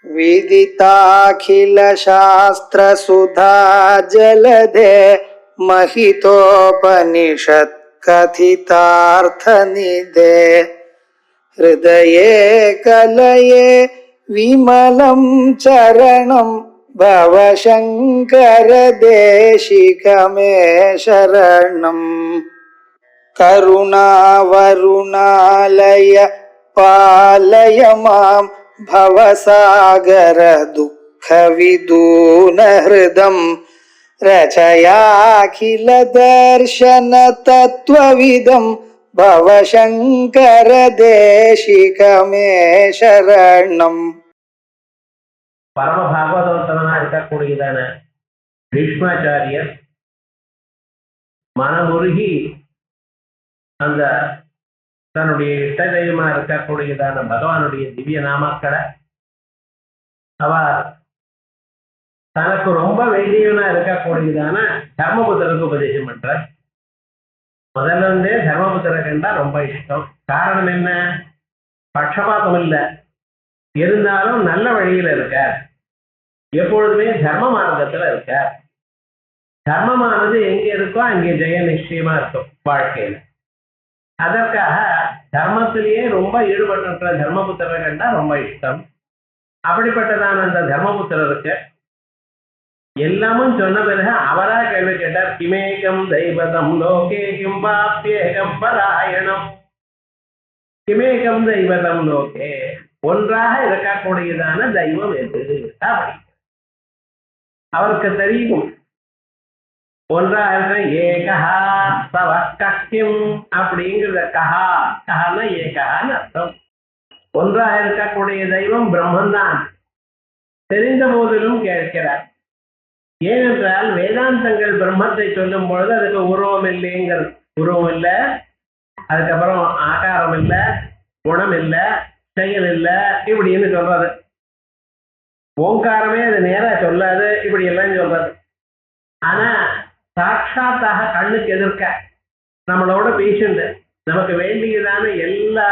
विदिताखिलशास्त्रसुधा जलधे महितोपनिषत् कथितार्थनिधे हृदये कलये विमलं चरणं भवशङ्कर देशिकमे शरणम् करुणावरुणालय पालय मां भवसागर दुःखविदूनहृदं रचयाखिल दर्शन तत्त्वविदं भवशङ्कर देशिकमे शरणम्. பரம பாகவதோத்தமனா இருக்கக்கூடியதான பீஷ்மாச்சாரியர் மனமுருகி அந்த தன்னுடைய இஷ்ட தெய்வமா இருக்கக்கூடியதான பகவானுடைய திவ்ய நாமக்களை அவர் தனக்கு ரொம்ப வேண்டியவனா இருக்கக்கூடியதான தர்மபுத்திரருக்கு உபதேசம் பண்றார். முதல்ல இருந்தே தர்மபுத்திர கண்டா ரொம்ப இஷ்டம். காரணம் என்ன? பட்சபாதம் இல்லை, இருந்தாலும் நல்ல வழியில இருக்கார், எப்பொழுதுமே தர்ம மார்க்கத்துல இருக்கார். தர்மமானது எங்க இருக்கோ அங்கே ஜெய நிச்சயமா இருக்கும் வாழ்க்கையில. அதற்காக தர்மத்திலேயே ரொம்ப ஈடுபட்டிருக்கிற தர்மபுத்திரரை கண்டா ரொம்ப இஷ்டம். அப்படிப்பட்டதான அந்த தர்மபுத்திரருக்கு எல்லாமும் சொன்ன பிறகு அவரா கேள்வி கேட்டார். கிமேகம் தெய்வதம் லோகே கிம் பாப்யேகம் பராயணம். கிமேகம் தெய்வதம் லோகே, ஒன்றாக இருக்கக்கூடியதான தெய்வம் எது? அப்படி அவருக்கு தெரியும். ஒன்றாக இருக்க ஏகஹா சவ கக்கியம் அப்படிங்கிறத கஹா கஹான்னா ஏகஹான்னு அர்த்தம். ஒன்றாக இருக்கக்கூடிய தெய்வம் பிரம்மன்தான். தெரிந்த போதிலும் கேட்கிறார். ஏனென்றால் வேதாந்தங்கள் பிரம்மத்தை சொல்லும் பொழுது அதுக்கு உருவம் இல்லைங்கிற உருவம் இல்லை, அதுக்கப்புறம் ஆகாரம் இல்லை, குணம் இல்லை, செயல் இல்லை, இப்படின்னு சொல்றது. ஓங்காரமே அது நேரா சொல்லாது, இப்படி எல்லாம் சொல்றது. ஆனா சாட்சாத்தாக கண்ணுக்கு எதிர்க்க நம்மளோட பேஷண்ட் நமக்கு வேண்டியதான எல்லா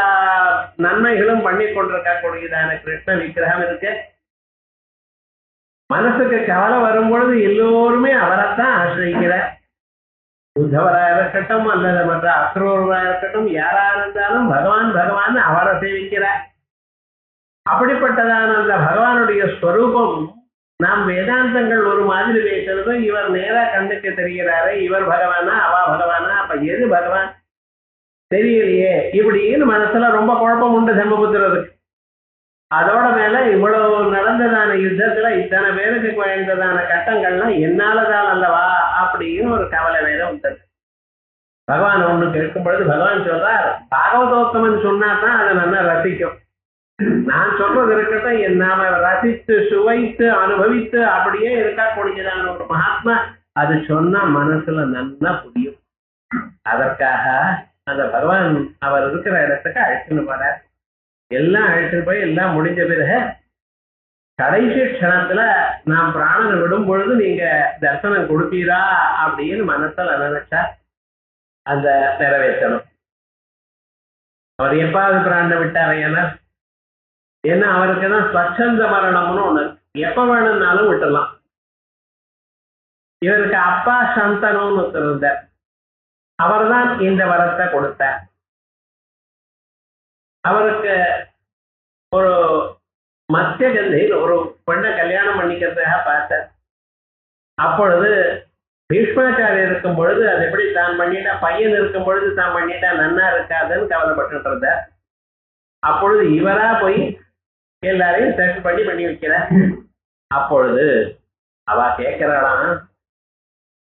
நன்மைகளும் பண்ணி கொண்டிருக்கக்கூடியதான கிருஷ்ண விக்கிரகம் இருக்கு. மனசுக்கு கவலை வரும்பொழுது எல்லோருமே அவரைத்தான் ஆசிரியிக்கிறார். உத்தவராக இருக்கட்டும் அல்லது மற்ற அக்ரூராக இருக்கட்டும், யாரா இருந்தாலும் பகவான் பகவான் அவரை சேவிக்கிறார். அப்படிப்பட்டதான அந்த பகவானுடைய ஸ்வரூபம் நாம் வேதாந்தங்கள் ஒரு மாதிரி பேசுறது. இவர் நேரா கண்ணுக்கு தெரிகிறாரு, இவர் பகவானா அவா பகவானா, அப்ப எது பகவான் தெரியலையே, இப்படின்னு மனசுல ரொம்ப குழப்பம் உண்டு தர்மபுத்திரருக்கு. அதோட மேல இவ்வளவு நடந்ததான யுத்தத்துல இத்தனை பேருக்கு குறைந்ததான கட்டங்கள்லாம் என்னாலதான் அல்லவா அப்படின்னு ஒரு கவலை வேற உண்டு. பகவான் ஒண்ணு கேட்கும் பொழுது பகவான் சொல்றார், பாகவதோத்தமன் சொன்னாதான் அதை நல்லா ரசிக்கும். நான் சொல்றது இருக்கட்டும், நாம ரசித்து சுவைத்து அனுபவித்து அப்படியே இருக்கக்கூடியதான ஒரு மகாத்மா அது சொன்னா மனசுல நல்லா புரியும். அதற்காக அந்த பகவான் அவர் இருக்கிற இடத்துக்கு அழைச்சுன்னு போறார். எல்லாம் அழைச்சிட்டு போய் எல்லாம் முடிஞ்ச பிறகு கடைசி க்ஷணத்துல நாம் பிராணனை விடும் பொழுது நீங்க தர்சனம் கொடுப்பீரா அப்படின்னு மனசுல நினைச்சா அந்த நிறைவேற்றணும். அவர் எப்பாவது பிராணனை விட்டார்? ஏன்னா அவருக்கு தான் ஸ்வச்சந்த மரணம்னு ஒண்ணு, எப்ப வேணும்னாலும் விட்டுலாம். இவருக்கு அப்பா சந்தனம்னு இருந்தார், அவர் தான் இந்த வரத்தை கொடுத்தார். அவருக்கு ஒரு மத்திய கந்தையில் ஒரு பெண்ணை கல்யாணம் பண்ணிக்கிறதுக்காக பார்த்தார். அப்பொழுது பீஷ்மாச்சாரியர் இருக்கும் பொழுது அது எப்படி தான் பண்ணிட்டா, பையன் இருக்கும் பொழுது தான் பண்ணிட்டா நன்னா இருக்காதுன்னு கவலைப்பட்டு இருந்தார். அப்பொழுது இவரா போய் எல்லாரையும் செட் பண்ணி வைக்கிறார். அப்பொழுது அவ கேட்கிறாளாம்,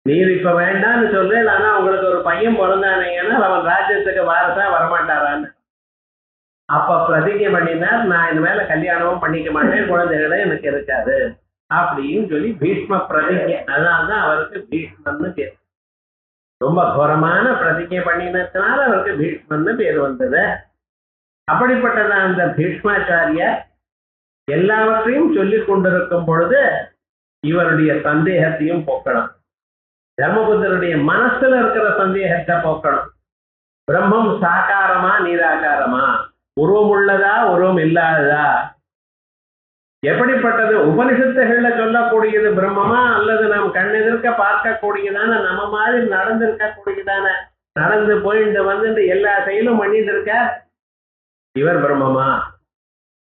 நீர் இப்ப வேண்டான்னு சொல்றேன், ஆனா உங்களுக்கு ஒரு பையன் பிறந்தானேன்னா அவன் ராஜ்யத்துக்கு வாரசா வரமாட்டாரான்னு. அப்ப பிரதிஜை பண்ணினார், நான் இந்த மேல கல்யாணமும் பண்ணிக்க மாட்டேன், குழந்தைகளே எனக்கு இருக்காது அப்படின்னு சொல்லி பீஷ்ம பிரதிஜை. அதனால்தான் அவருக்கு பீஷ்மன்னு பேர். ரொம்ப கோரமான பிரதிஜை பண்ணினதுனால அவருக்கு பீஷ்மன்னு பேர் வந்தது. அப்படிப்பட்டதான் அந்த பீஷ்மாச்சாரியர் எல்லாவற்றையும் சொல்லிக் கொண்டிருக்கும் பொழுது இவருடைய சந்தேகத்தையும் போக்கணும். தர்மபுத்தருடைய மனசுல இருக்கிற சந்தேகத்தை போக்கணும். பிரம்மம் சாகாரமா நீராகாரமா, உருவம் உள்ளதா உருவம் இல்லாததா, எப்படிப்பட்டது? உபனிஷத்துகள்ல சொல்லக்கூடியது பிரம்மமா அல்லது நாம் கண்ணெதிர்க்க பார்க்கக்கூடியதான நம்ம மாதிரி நடந்திருக்கக்கூடியதான நடந்து போயிட்டு வந்துட்டு எல்லா செயலும் பண்ணிட்டு இருக்கார் இவர் பிரம்மமா?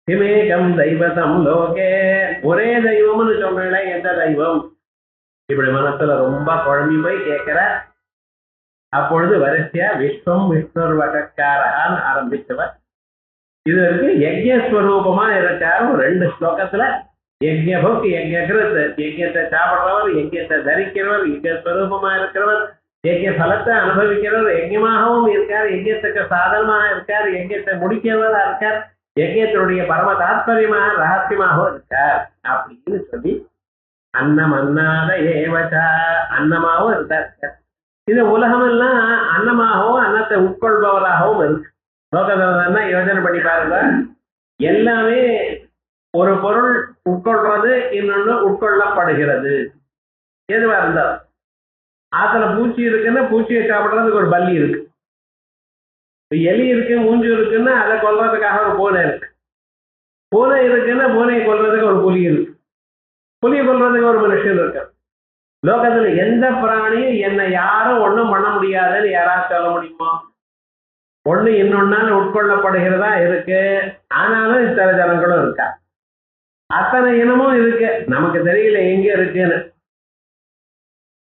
திமேகம் தெய்வதம் லோகே, ஒரே தெய்வம்னு சொல்றேன், எந்த தெய்வம்? இப்படி மனசுல ரொம்ப குழம்பி போய் கேட்கிற. அப்பொழுது வரிசையா விஸ்வம் விஷ்ணுர் வகக்காரான்னு ஆரம்பிச்சவர் இது இருக்கு. யஜ்யஸ்வரூபமா இருக்காரு 2 ஸ்லோகத்துல. யஜ்யபுக் யஜ்யகிருத், யஜ்யத்தை சாப்பிடுறவர், யஜ்யத்தை தரிக்கிறவர், யஜ்யஸ்வரூபமா இருக்கிறவர், யஜ்ய பலத்தை அனுபவிக்கிறவர், யஜ்யமாகவும் இருக்கார், யஜ்யத்துக்கு சாதனமாக இருக்கார், யஜ்யத்தை முடிக்கிறவரா இருக்கார், யஜ்யத்தினுடைய பரம தாத்பரியமாக ரகசியமாகவும் இருக்கார் அப்படின்னு சொல்லி அன்னம் அன்னாத ஏவச்சா, அன்னமாகவும் இருக்கார். இந்த உலகமெல்லாம் அன்னமாகவும் அன்னத்தை உட்கொள்பவராகவும் இருக்கு. லோகதா யோசனை பண்ணி பாருங்க. எல்லாமே ஒரு பொருள் உட்கொள்றது, இன்னொன்னு உட்கொள்ளப்படுகிறது. எதுவா இருந்தாலும் ஆத்துல பூச்சி இருக்குன்னா பூச்சியை சாப்பிடுறதுக்கு ஒரு பல்லி இருக்கு, எலி இருக்கு, மூஞ்சு இருக்குன்னா அதை கொல்றதுக்காக ஒரு பூனை இருக்கு, பூனை இருக்குன்னா பூனையை கொல்றதுக்கு ஒரு புலி இருக்கு, புலியை கொல்றதுக்கு ஒரு மனுஷன் இருக்கு. லோகத்துல எந்த பிராணியும் என்னை யாரும் ஒண்ணும் பண்ண முடியாதுன்னு யாராவது சொல்ல முடியுமா? ஒண்ணு இன்னொன்னால உட்கொள்ளப்படுகிறதா இருக்கு. ஆனாலும் இத்தனை ஜனங்களும் இருக்கா, அத்தனை இனமும் இருக்கு, நமக்கு தெரியல எங்க இருக்குன்னு.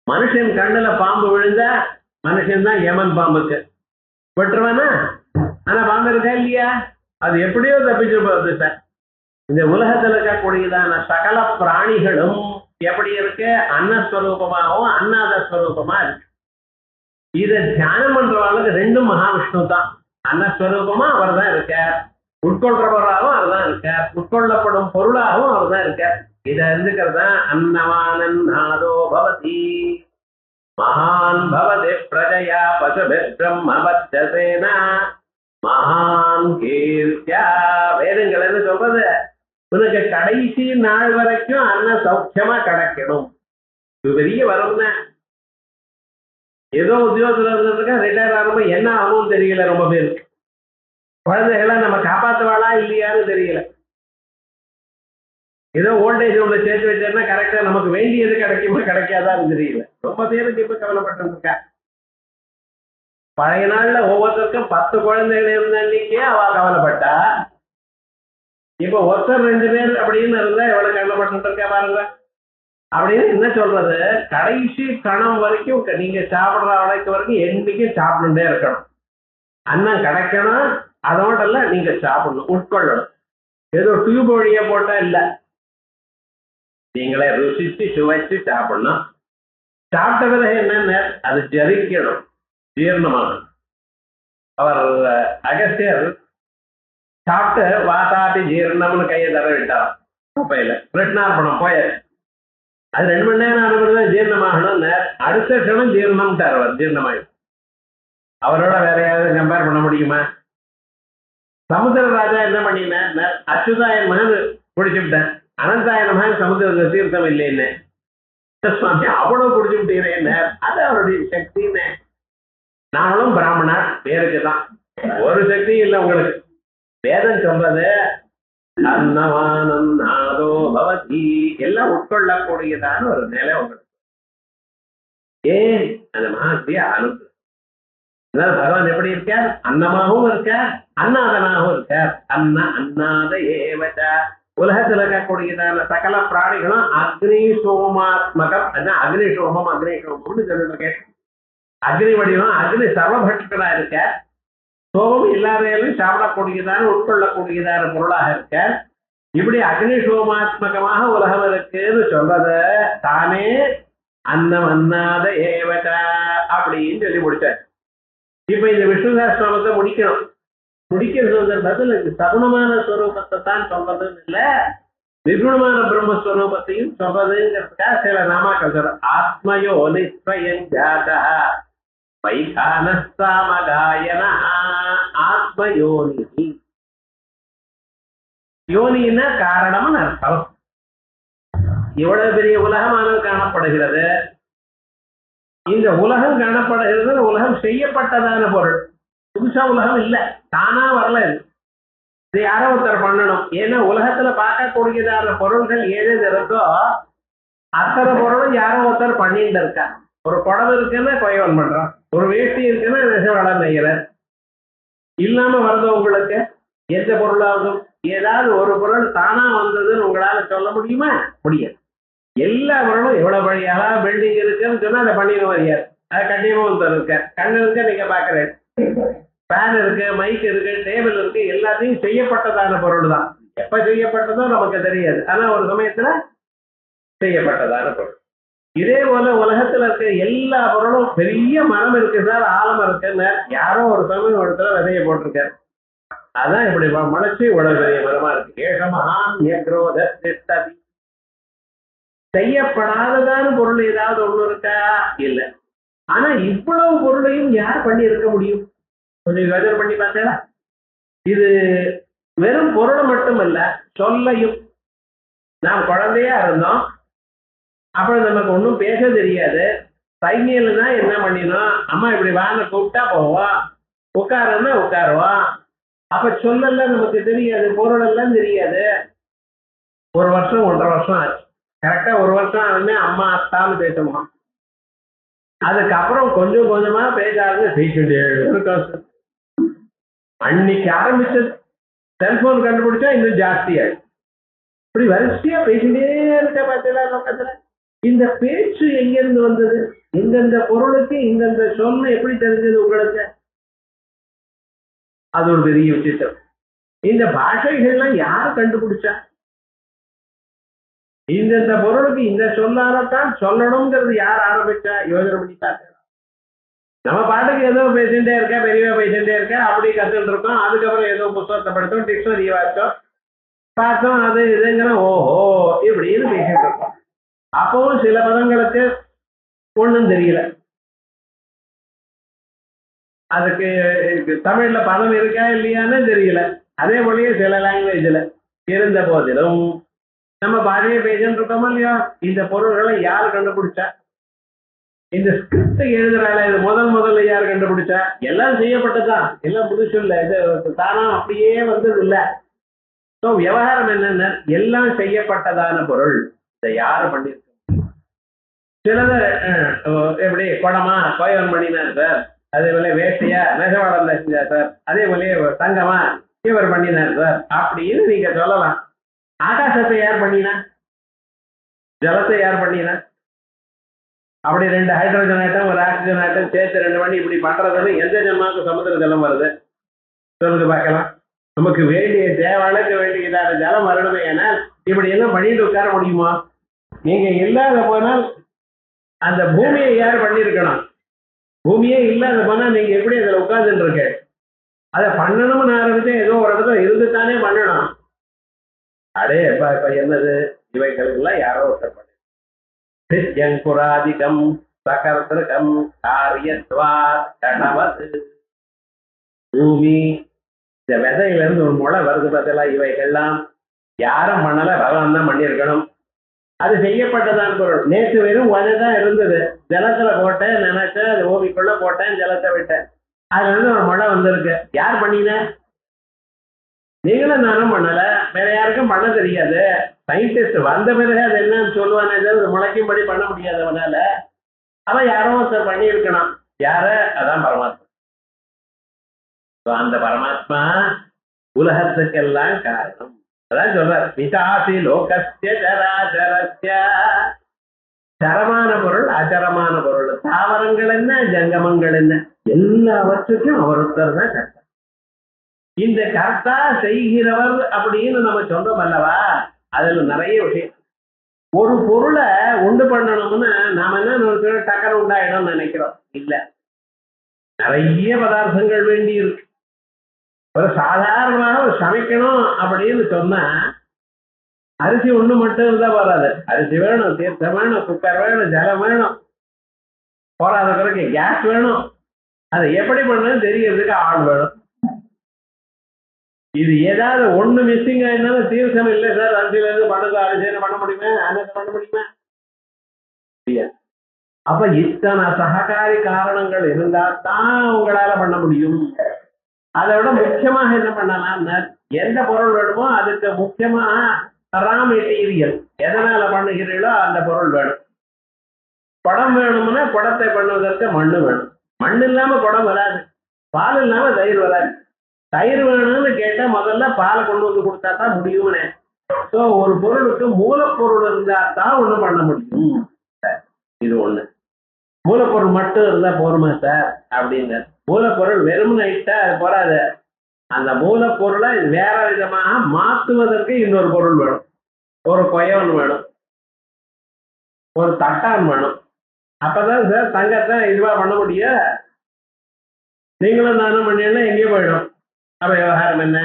மனுஷன் கண்ணுல பாம்பு விழுந்தா மனுஷன் தான் யமன் பாம்புக்கு விட்டுருவானா? ஆனா பாம்பு இருக்கா இல்லையா? அது எப்படியோ தப்பிச்சு போகுது சார். இந்த உலகத்துல இருக்கக்கூடியதான சகல பிராணிகளும் எப்படி இருக்கு? அன்னஸ்வரூபமாகவும் அன்னாத ஸ்வரூபமா இருக்கு. இதை தியானம் பண்றவர்களுக்கு 2 மகாவிஷ்ணு தான். அன்னஸ்வரூபமா அவர் தான் இருக்கார், உட்கொள்றவராகவும் அவர் தான் இருக்கார், உட்கொள்ளப்படும் பொருளாகவும் அவர் தான் இருக்கார். இதை இருந்துக்கிறதா அன்னவானன் நாதோ பவதி மகான் பவதி பிரஜயா பசுபி பிரம்மவச்சசேனா மகான் கீர்த்தியா. வேதங்கள் என்ன சொல்றது? உனக்கு கடைசி நாள் வரைக்கும் அன்ன சௌக்கியமா கிடைக்கணும். இது பெரிய வரும். ஏதோ உத்தியோகத்துல இருந்ததுக்கா ரிட்டையர் ஆகும்போது என்ன ஆகும் தெரியல. ரொம்ப பேருக்கு குழந்தைகளை நம்ம காப்பாற்றுவாளா இல்லையான்னு தெரியல. ஏதோ ஓல்டேஜ் உள்ள சேர்த்து வச்சேன்னா கரெக்டா நமக்கு வேண்டியது கிடைக்குமா கிடைக்காதான்னு தெரியல. ரொம்ப பேருக்கு இப்ப கவலைப்பட்டு இருக்கா. பழைய நாள்ல ஒவ்வொருத்தருக்கும் 10 குழந்தைகள் இருந்த அன்னைக்கே அவ கவலைப்பட்டா. இப்ப ஒருத்தர் 2 பேர் அப்படின்னு இருந்தா எவ்வளவு கவலைப்பட்டு இருக்கா பாருங்க. அப்படின்னு என்ன சொல்றது? கடைசி கணம் வரைக்கும் நீங்க சாப்பிடுற வரைக்கும் வரைக்கும் என்னைக்கும் சாப்பிட்டுட்டே இருக்கணும். அன்னம் கிடைக்கணும், அதோட நீங்க சாப்பிடணும், உட்கொள்ளணும். ஏதோ டியூப் வழியா போட்டா இல்ல, நீங்களே ருசிச்சு சுவைச்சு சாப்பிடணும். சாப்பிட்ட பிறகு என்னன்னு அது ஜரிக்கணும், ஜீரணமாகணும். அவர் அகஸ்தியர் சாப்பிட்டு வாசாட்டி ஜீரணம்னு கையை தர விட்டார் குப்பையில. கிருஷ்ணார்பணம் போயாச்சு. அது 2 மணி நேரம் அனுப்புறதா ஜீரணமாகணும்னு அடுத்த க்ஷணம் ஜீரணம்ட்டார். அவர் ஜீரணமாயிடும். அவரோட வேற யாராவது கம்பேர் பண்ண முடியுமா? சமுத்திர ராஜா என்ன பண்ணினார்? அச்சுதாயன் மகன் குடிச்சுட்டேன், அனந்தாயன மகன் சமுத்திர தீர்த்தம் இல்லைன்னு சுவாமி அவ்வளவு குடிச்சுட்டேன். அது அவருடைய சக்தின்னு. நானும் பிராமணா பேருக்கு தான், ஒரு சக்தி இல்லை உங்களுக்கு. வேதம் சொல்றது அன்னவானோ பவதி, எல்லாம் உட்கொள்ளக்கூடியதான ஒரு நிலை உங்களுக்கு. ஏன் அந்த மகாத்திய அனுப்பு. பகவான் எப்படி இருக்கார்? அன்னமாகவும் இருக்கார், அன்னாதனாகவும் இருக்கார். அன்னாத ஏவச்ச. உலகத்தில் இருக்கக்கூடியதான சகல பிராணிகளும் அக்னி சோமாத்மகம். அக்னி சோமம் அக்னி சோமம்னு சொல்லிருக்கேன். அக்னி வடிவம், அக்னி சர்வபட்சங்களா இருக்க. சோமம் எல்லாரையும் சாப்பிடக்கூடியதான உட்கொள்ளக்கூடியதான பொருளாக இருக்க. இப்படி அக்னி சோமாத்மகமாக உலகம் இருக்குன்னு சொல்றத தானே அன்னம் அன்னாத ஏவச்ச அப்படின்னு சொல்லி முடிச்சார். இப்ப இந்த விஷ்ணு சஹஸ்ரநாமத்தை முடிக்கணும். முடிக்கிற சந்தர்ப்பத்தில் இது சகுணமான ஸ்வரூபத்தை தான் சொல்றதுன்னு இல்லை, நிர்குணமான பிரம்மஸ்வரூபத்தையும் சொல்றதுங்கிறதுக்காக சில நாமாக்கள் சொல்ற. ஆத்மயோ நிஸ்வயஞ்சாத வைகானஸ்தாமகாயன. ஆத்மயோனி, யோனின்னா காரணம்னு அர்த்தம். இவ்வளவு பெரிய உலகமானது காணப்படுகிறது. இந்த உலகம் காணப்படுகிறது, உலகம் செய்யப்பட்டதான பொருள். புதுசா உலகம் இல்லை, தானா வரல. இது இது யாரோ ஒருத்தர் பண்ணணும். ஏன்னா உலகத்துல பார்க்கக்கூடியதான பொருள்கள் ஏது இருக்கோ அத்தனை பொருளும் யாரோ ஒருத்தர் பண்ணிட்டு இருக்கா. ஒரு குடவு இருக்குன்னா கொயவன் பண்றான், ஒரு வேஷ்டி இருக்குன்னா நெசவாளர் நெய்யறார். இல்லாம வருது உங்களுக்கு எந்த பொருளாகும்? ஏதாவது ஒரு பொருள் தானா வந்ததுன்னு உங்களால சொல்ல முடியுமா? முடியாது. எல்லா பொருளும் எவ்வளவு பழைய பில்டிங் இருக்குன்னு சொன்னா அதை பண்ணிடுவார் யார்? அது கண்டிப்பா ஒருத்தர் இருக்க. கண்ணு இருக்க நீங்க பாக்குறேன், ஃபேன் இருக்கு, மைக் இருக்கு, டேபிள் இருக்கு, எல்லாத்தையும் செய்யப்பட்டதான பொருள் தான். எப்ப செய்யப்பட்டதோ நமக்கு தெரியாது, ஆனா ஒரு சமயத்துல செய்யப்பட்டதான பொருள். இதே போல உலகத்துல இருக்க எல்லா பொருளும், பெரிய மரம் இருக்கு சார், ஆழம் இருக்குன்னு யாரோ ஒரு சமயம் ஒரு இடத்துல விதைய போட்டிருக்காரு. அதான் இப்படி முளைச்சு இவ்வளவு பெரிய மரமா இருக்கு. செய்யப்படாததான பொருள் ஏதாவது ஒண்ணு இருக்கா? இல்ல. ஆனா இவ்வளவு பொருளையும் யார் பண்ணி இருக்க முடியும்? கொஞ்சம் யோசனை பண்ணி பார்த்தா இது வெறும் பொருளை மட்டுமல்ல, சொல்லையும். நாம் குழந்தையா இருந்தோம், அப்புறம் நமக்கு ஒன்றும் பேச தெரியாது. சைக்கிள் தான் என்ன பண்ணினோம், அம்மா இப்படி வாங்க கூப்பிட்டா போவோம், உட்காருன்னா உட்காருவோம். அப்ப சொல்லலாம் நமக்கு தெரியாது, பொருள் எல்லாம் தெரியாது. ஒரு வருஷம் 1.5 வருஷம் ஆச்சு. கரெக்டா ஒரு வருஷம் ஆகுமே அம்மா அத்தான்னு பேசணுமா. அதுக்கப்புறம் கொஞ்சம் கொஞ்சமா பேசாது பேசிட்டே இருக்கோம். அன்னைக்கு ஆரம்பிச்சது செல்போன் கண்டுபிடிச்சா இன்னும் ஜாஸ்தி ஆயிடும். இப்படி வரிசையா பேசிட்டே இருக்க பார்த்தீங்களா பக்கத்துல. இந்த பேச்சு எங்கிருந்து வந்தது? இந்தந்த பொருளுக்கு இந்தந்த சொன்ன எப்படி தெரிஞ்சது உங்களுக்கு? அது ஒரு பெரிய விஷயம். இந்த பாஷைகள்லாம் யார் கண்டுபிடிச்சா? இந்தந்த பொருளுக்கு இந்த சொல்லாலத்தான் சொல்லணுங்கிறது யார் ஆரம்பிச்சா? யோசனை பண்ணி பார்க்க. நம்ம பாட்டுக்கு ஏதோ பேசிட்டே இருக்க, பெரியவா பேசிட்டே இருக்க, அப்படி கத்துட்டு இருக்கோம். அதுக்கப்புறம் ஏதோ புத்தகத்தை படித்தோம், டிக்ஷனரி வாச்சோம், பார்த்தோம், அது இதுங்கிற ஓஹோ இப்படின்னு பேசிட்டு இருக்கோம். அப்பவும் சில பதங்களுக்கு ஒண்ணும் தெரியல. அதுக்கு தமிழ்ல பதம் இருக்கா இல்லையான்னு தெரியல. அதே போலயே சில லாங்குவேஜ்ல இருந்த போதிலும் நம்ம பாதியே பேசிட்டு இருக்கோமா இல்லையா? இந்த பொருள்களை யார் கண்டுபிடிச்சா? இந்த ஸ்கிரிப்ட் எழுதுறாள், இது முதல்ல யார் கண்டுபிடிச்சா? எல்லாம் செய்யப்பட்டதுதான், எல்லாம் புதுசு இல்லை, இது தானா அப்படியே வந்தது இல்லை. ஸோ விவகாரம் என்னன்னா எல்லாம் செய்யப்பட்டதான பொருள். இதை யாரு பண்ணிருக்க? சிலது எப்படி குடமா கோயவன் பண்ணினார் சார், அதே போல வேட்டையா நெசவாளர் செஞ்சார் சார், அதே போல தங்கமா இவர் பண்ணினார் சார் அப்படின்னு நீங்க சொல்லலாம். ஆகாசத்தை யார் பண்ணினா? ஜலத்தை யார் பண்ணினா? அப்படி 2 ஹைட்ரஜன் ஆட்டம் ஒரு ஆக்சிஜன் ஆட்டம் சேர்த்து 2 பண்ணி இப்படி பண்றதுன்னு எந்த ஜன்மாவுக்கு சமுத்திர ஜலம் வருது சொல்லுங்க பார்க்கலாம். நமக்கு வேண்டிய தேவாளுக்கு வேண்டியதான ஜலம் வரணுமே. ஏன்னா இப்படி எல்லாம் பண்ணிட்டு உட்கார முடியுமா? நீங்க இல்லாத போனால் அந்த பூமியை யார் பண்ணிருக்கணும்? பூமியே இல்லாத போனா நீங்க எப்படி அதுல உட்கார்ந்துட்டு இருக்க? அதை பண்ணணும்னு ஆரம்பிச்சு ஏதோ ஒரு இடத்துல இருந்துத்தானே பண்ணணும். அடே இப்ப என்னது? இவைகளுக்கெல்லாம் யாரோ ஒருத்தர் பண்ணு. புராதிகம் சகர்திருகம் காரியத்வா கணவது. பூமி, இந்த விதையில இருந்து ஒரு முளை வருது பார்த்தா, இவைகள்லாம் யாரும் பண்ணல, பகவான் தான் பண்ணியிருக்கணும். அது செய்யப்பட்டதான் பொருள். நேற்று வெறும் தான் இருந்தது, ஜலத்துல போட்டேன், நினைச்சேன், அது ஓவிக்குள்ள போட்டேன், ஜலத்தை விட்டேன், அதுல இருந்து ஒரு முளை வந்திருக்கு. யார் பண்ணின? நீங்களும் நானும் பண்ணல, வேற யாருக்கும் பண்ண தெரியாது. சயின்டிஸ்ட் வந்த பிறகு அது என்னன்னு சொல்லுவானே, முளைக்கும்படி பண்ண முடியாது அவனால. அவன் யாரோ ஒருத்தர் பண்ணி இருக்கணும். யார? அதான் பரமாத்மா. அந்த பரமாத்மா உலகத்துக்கெல்லாம் காரணம். அதான் சொல்றார், பிதாசி லோகஸ்ய சராசரஸ்ய. சரமான பொருள் அச்சரமான பொருள், தாவரங்கள் என்ன ஜங்கமங்கள் என்ன, எல்லாவற்றுக்கும் அவர் ஒருத்தர் தான் கர்த்தா. இந்த கர்த்தா செய்கிறவர் அப்படின்னு நம்ம சொல்றோம் அல்லவா? அதுல நிறைய விஷயம். ஒரு பொருளை உண்டு பண்ணணும்னு நாம என்ன டக்கரை உண்டாயிடும் நினைக்கிறோம். இல்ல, நிறைய பதார்த்தங்கள் வேண்டி இருக்கு. ஒரு சாதாரணமாக ஒரு சமைக்கணும் அப்படின்னு சொன்னா அரிசி ஒண்ணு மட்டும் இருந்தா வராது. அரிசி வேணும், தீர்த்தம் வேணும், குக்கர் வேணும், ஜலம் வேணும், போராத பிறகு கேஸ் வேணும். அதை எப்படி பண்ணணும் தெரியறதுக்கு ஆள் வேணும். இது ஏதாவது ஒண்ணு மிஸ்ஸிங் ஆயிருந்தாலும் தீர்த்தம் இல்லை சார், அரிசியில இருந்து பண்ணுது, அரிசியில பண்ண முடியுமா, அன்னத்தை பண்ண முடியுமா? அப்ப இத்தனை சககாரி காரணங்கள் இருந்தா தான் உங்களால பண்ண முடியும். அதை விட முக்கியமாக என்ன பண்ணலாம், எந்த பொருள் வேணுமோ அதுக்கு முக்கியமா ரா மெட்டீரியல் எதனால பண்ணுகிறீர்களோ அந்த பொருள் வேணும். குடம் வேணும்னா குடத்தை பண்ணுவதற்கு மண்ணு வேணும். மண் இல்லாம குடம் வராது. பால் இல்லாம தயிர் வராது. தயிர் வேணும்னு கேட்டா முதல்ல பாலை கொண்டு வந்து கொடுத்தா தான் முடியும்னே. ஸோ ஒரு பொருளுக்கு மூலப்பொருள் இருந்தா தான் ஒண்ணு பண்ண முடியும். இது ஒண்ணு. மூலப்பொருள் மட்டும் இருந்தா போருமா சார் அப்படின்னு. மூலப்பொருள் வெறும் இட்டா அது போறாது. அந்த மூலப்பொருளை வேற விதமாக மாற்றுவதற்கு இன்னொரு பொருள் வேணும். ஒரு கொயவன் வேணும், ஒரு தட்டான் வேணும். அப்பதான் சார் தங்கத்தை இதுவா பண்ண முடியும். நீங்களும் நானும் பண்ணீங்கன்னா எங்கேயோ போயிடும். அப்ப விவகாரம் என்ன?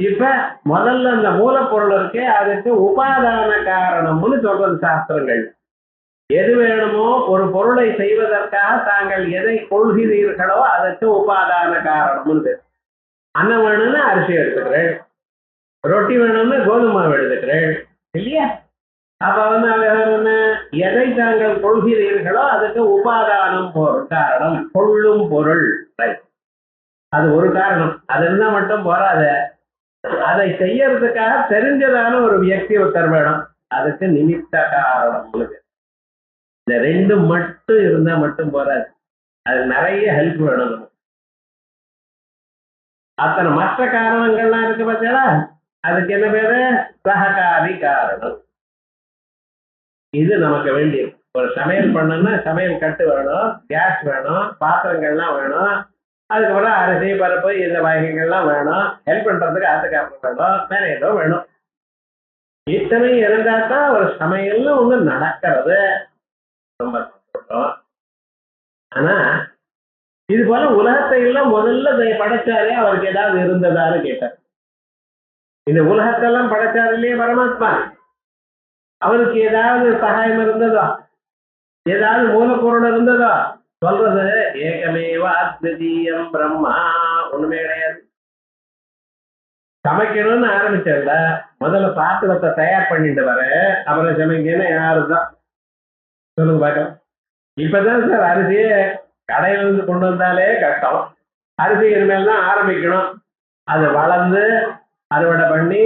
இப்ப முதல்ல அந்த மூலப்பொருள் இருக்கே அதுக்கு உபாதான காரணம்னு சொல்றது சாஸ்திரங்கள். எது வேணுமோ ஒரு பொருளை செய்வதற்காக தாங்கள் எதை கொள்கிறீர்களோ அதற்கு உபாதான காரணம்னு. அன்னம் வேணும்னா அரிசி எடுத்துக்கிறேன், ரொட்டி வேணும்னா கோதுமை மாவு எடுத்துக்கிறேன் இல்லையா? அப்ப என்ன, எதை தாங்கள் கொள்கிறீர்களோ அதுக்கு உபாதானம் காரணம், கொள்ளும் பொருள். அது ஒரு காரணம். அது இருந்தா மட்டும் போராத. அதை செய்யறதுக்காக தெரிஞ்சதான ஒரு வியக்தி ஒருத்தர் வேணும். அதுக்கு நிமித்த காரணம். இந்த ரெண்டும் மட்டும் இருந்தா மட்டும் போராது. அது நிறைய ஹெல்ப் வேணும். அத்தனை மற்ற காரணங்கள்லாம் இருக்கு பார்த்தீங்களா, அதுக்கு என்ன பேரு? சககாரி காரணம். இது நமக்கு வேண்டியது. ஒரு சமையல் பண்ணணும்னா சமையல் கட்டு வேணும், கேஸ் வேணும், பாத்திரங்கள்லாம் வேணும், அதுக்கப்புறம் அரிசி பருப்பு இந்த வகைகள்லாம் வேணும், ஹெல்ப் பண்றதுக்கு ஆத்துக்காரங்க வேணும், வேற ஏதோ வேணும். இத்தனை இருந்தா தான் ஒரு சமையல்னு ஒண்ணு நடக்கிறது. ரொம்ப சந்தோஷம். ஆனா இது போல உலகத்தை எல்லாம் முதல்ல படைச்சாரே அவருக்கு ஏதாவது இருந்ததான்னு கேட்டார். இந்த உலகத்தெல்லாம் படைச்சாரு இல்லையே பரமாத்மா, அவருக்கு ஏதாவது சகாயம் இருந்ததோ, ஏதாவது மூலப்பொருள் இருந்ததோ? சொல்றது ஏகமேவ அத்விதீயம் பிரம்மா. ஒண்ணுமே கிடையாது. சமைக்கணும்னு ஆரம்பிச்சதுல முதல்ல பாத்திரத்தை தயார் பண்ணிட்டு வர, அப்புறம் சமைக்கணும் யாருதான் சொல்லுங்க பார்க்கலாம். இப்பதான் சார் அரிசியே கடையில இருந்து கொண்டு வந்தாலே கஷ்டம். அரிசி இனிமேல் தான் ஆரம்பிக்கணும். அது வளர்ந்து அறுவடை பண்ணி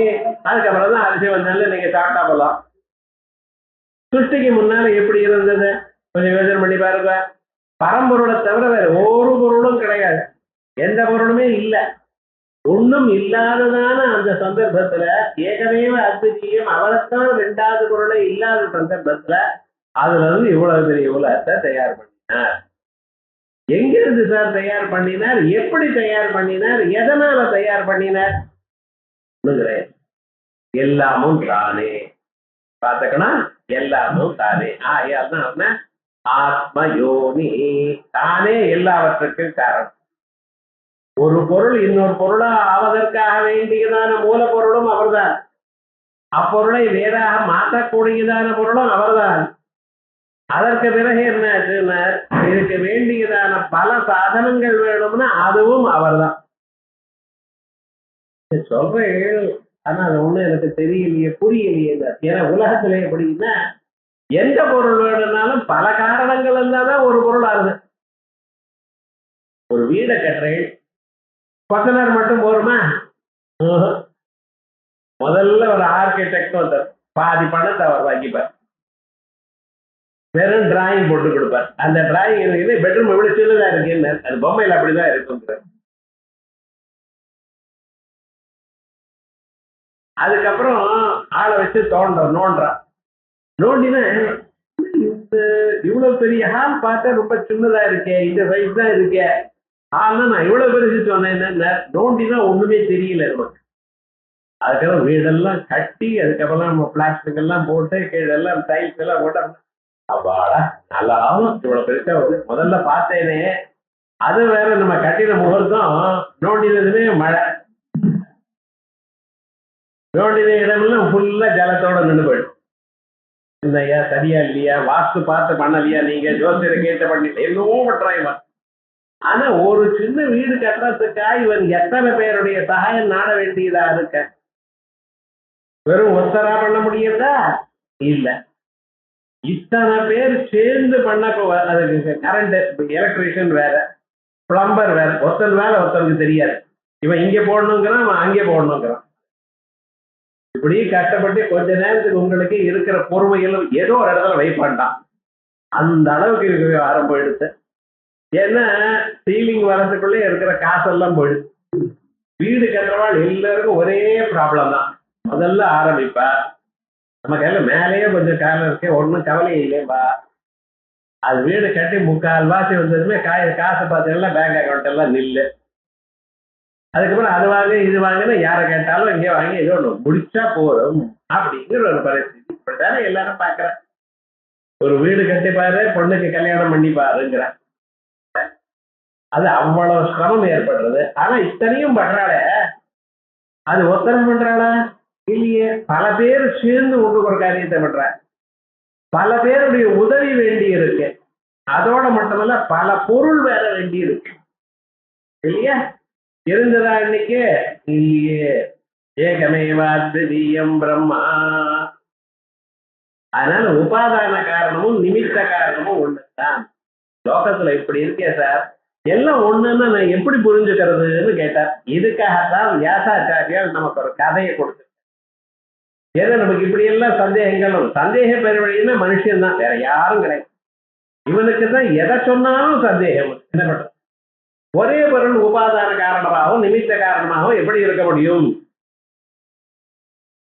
அதுக்கப்புறம் தான் அரிசி வந்தாலும் நீங்க சாப்பிட்டா போலாம். சிருஷ்டிக்கு முன்னால எப்படி இருந்தது கொஞ்சம் யோசனை பண்ணி பாருங்க. பரம்பொருளை தவிர வேற ஒரு பொருளும் கிடையாது. எந்த பொருளுமே இல்லை. ஒண்ணும் இல்லாததான அந்த சந்தர்ப்பத்துல ஏகமேவ அத்விதீயம், அவளைத்தான் ரெண்டாவது பொருளை இல்லாத சந்தர்ப்பத்துல அதுல இருந்து இவ்வளவு பெரிய உலகத்தை தயார் பண்ணினார். எங்கிருந்து சார் தயார் பண்ணினார்? எப்படி தயார் பண்ணினார்? எதனால தயார் பண்ணினார்? எல்லாமும் தானே. பார்த்துக்கணும், எல்லாமும் தானே. ஆயாதான் ஆத்ம யோனி. தானே எல்லாவற்றுக்கும் காரணம். ஒரு பொருள் இன்னொரு பொருளா ஆவதற்காக வேண்டியதான மூலப்பொருளும் அவர்தான். அப்பொருளை வேறாக மாற்றக்கூடியதான பொருளும் அவர்தான். அதற்கு பிறகு என்ன, இதுக்கு வேண்டியதான பல சாதனங்கள் வேணும்னா அதுவும் அவர்தான். சொல்றேன், ஆனா அது ஒண்ணு எனக்கு தெரியலையே, புரியலையே. ஏன்னா உலகத்துல எப்படின்னா எந்த பொருள் வேணும்னாலும் பல காரணங்கள் இருந்தாதான் ஒரு பொருள் ஆகுது. ஒரு வீடை கட்டுறேன், கொத்தனார் மட்டும் போருமா? முதல்ல ஒரு ஆர்கிடெக்ட் வந்தார், பாதி பணத்தை அவர் வாங்கிப்பார், வெறும் டிராயிங் போட்டு கொடுப்பார். அந்த டிராயிங் பெட்ரூம் எவ்வளவு சின்னதா இருக்கு, அது பொம்மையில அப்படிதான் இருக்கும். அதுக்கப்புறம் ஆளை வச்சு நோண்டுறான். நோண்டினா இவ்வளவு பெரிய ஹால் பார்த்தா ரொம்ப சின்னதா இருக்கேன், இந்த சைஸ் தான் இருக்கேன். ஆனா நான் இவ்வளவு பெருசு சொன்னேன். நோண்டினா ஒண்ணுமே தெரியல நமக்கு. அதுக்கப்புறம் வீடெல்லாம் கட்டி அதுக்கப்புறம் நம்ம பிளாஸ்டிக் எல்லாம் போட்டு கீழெல்லாம் டைல்ஸ் எல்லாம் போட்டா அப்பாடா நல்லா இவ்வளவு பெருசா முதல்ல பார்த்தேனே. அது வேற நம்ம கட்டின முகூர்த்தம், நோண்டினதுமே மழை, நோண்டின இடம்லாம் ஃபுல்லா ஜலத்தோட நின்று போயிடும். இல்லையா, சரியா இல்லையா, வாஸ்து பார்த்து பண்ணலையா, நீங்க ஜோசியரை கேட்ட பண்ணிட்டு என்னவோ பண்றாங்க. ஆனா ஒரு சின்ன வீடு கட்டுறதுக்கா இவன் எத்தனை பேருடைய சகாயம் நாட வேண்டியதா இருக்க? வெறும் ஒருத்தரா பண்ண முடியுதா? இல்ல, இத்தனை பேர் சேர்ந்து பண்ண. அதுக்கு கரண்ட் எலக்ட்ரிஷியன் வேற, பிளம்பர் வேற, ஒருத்தன் வேலை ஒருத்தனுக்கு தெரியாது. இவன் இங்க போடணுங்கிறான், அவன் அங்கே போடணுங்கிறான். இப்படி கஷ்டப்பட்டு கொஞ்ச நேரத்துக்கு உங்களுக்கு இருக்கிற பொறுமையிலும் ஏதோ ஒரு இடத்துல வைப்பான்டான். அந்த அளவுக்கு விவகாரம் போயிடுது. ஏன்னா சீலிங் வரதுக்குள்ளே இருக்கிற காசெல்லாம் போயிடுது. வீடு கட்டுறவாள் எல்லாருக்கும் ஒரே ப்ராப்ளம் தான். முதல்ல ஆரம்பிப்பா, நம்ம கையில மேலேயே கொஞ்சம் காலம் இருக்கே, ஒன்றும் கவலை இல்லையேப்பா. அது வீடு கட்டி 3/4 வாசி வந்ததுமே காசு பார்த்தீங்கன்னா பேங்க் அக்கௌண்ட் எல்லாம் நில்லு. அதுக்கப்புறம் அது வாங்க இது வாங்கினா யாரை கேட்டாலும் இங்கே வாங்கி ஏதோ ஒன்று முடிச்சா போறோம் அப்படிங்கிற ஒரு பரிస్థితి. இப்படித்தானே எல்லாரும் பாக்குறேன். ஒரு வீடு கட்டிப்பாரு, பொண்ணுக்கு கல்யாணம் பண்ணிப்பாருங்கிற அது அவ்வளவு சிரமம் ஏற்படுறது. ஆனா இத்தனையும் பண்றாள, அது ஒத்தனை பண்றாளா இல்லையே, பல பேர் சேர்ந்து ஒன்று ஒரு காரியத்தை பண்ற, பல பேருடைய உதவி வேண்டி இருக்கு. அதோட மட்டுமல்ல பல பொருள் வேற வேண்டி இருக்கு இல்லையா? இருந்ததா இன்னைக்கு இல்லையே. ஏகமேவாத்விதீயம் பிரம்மா. அதனால உபாதான காரணமும் நிமித்த காரணமும் ஒண்ணுதான். லோகத்துல இப்படி இருக்கே சார், எல்லாம் ஒண்ணுன்னா நான் எப்படி புரிஞ்சுக்கிறதுன்னு கேட்டார். இதுக்காகத்தான் வியாசாச்சாரியால் நமக்கு ஒரு கதையை கொடுத்து, ஏதோ நமக்கு இப்படி எல்லாம் சந்தேகங்களும், சந்தேக பெருவழின்னா மனுஷன் தான், வேற யாரும் கிடையாது. இவனுக்கு தான் எதை சொன்னாலும் சந்தேகம். என்ன பண்றது? ஒரே பொருள் உபாதான காரணமாகவும் நிமித்த காரணமாகவும் எப்படி இருக்க முடியும்?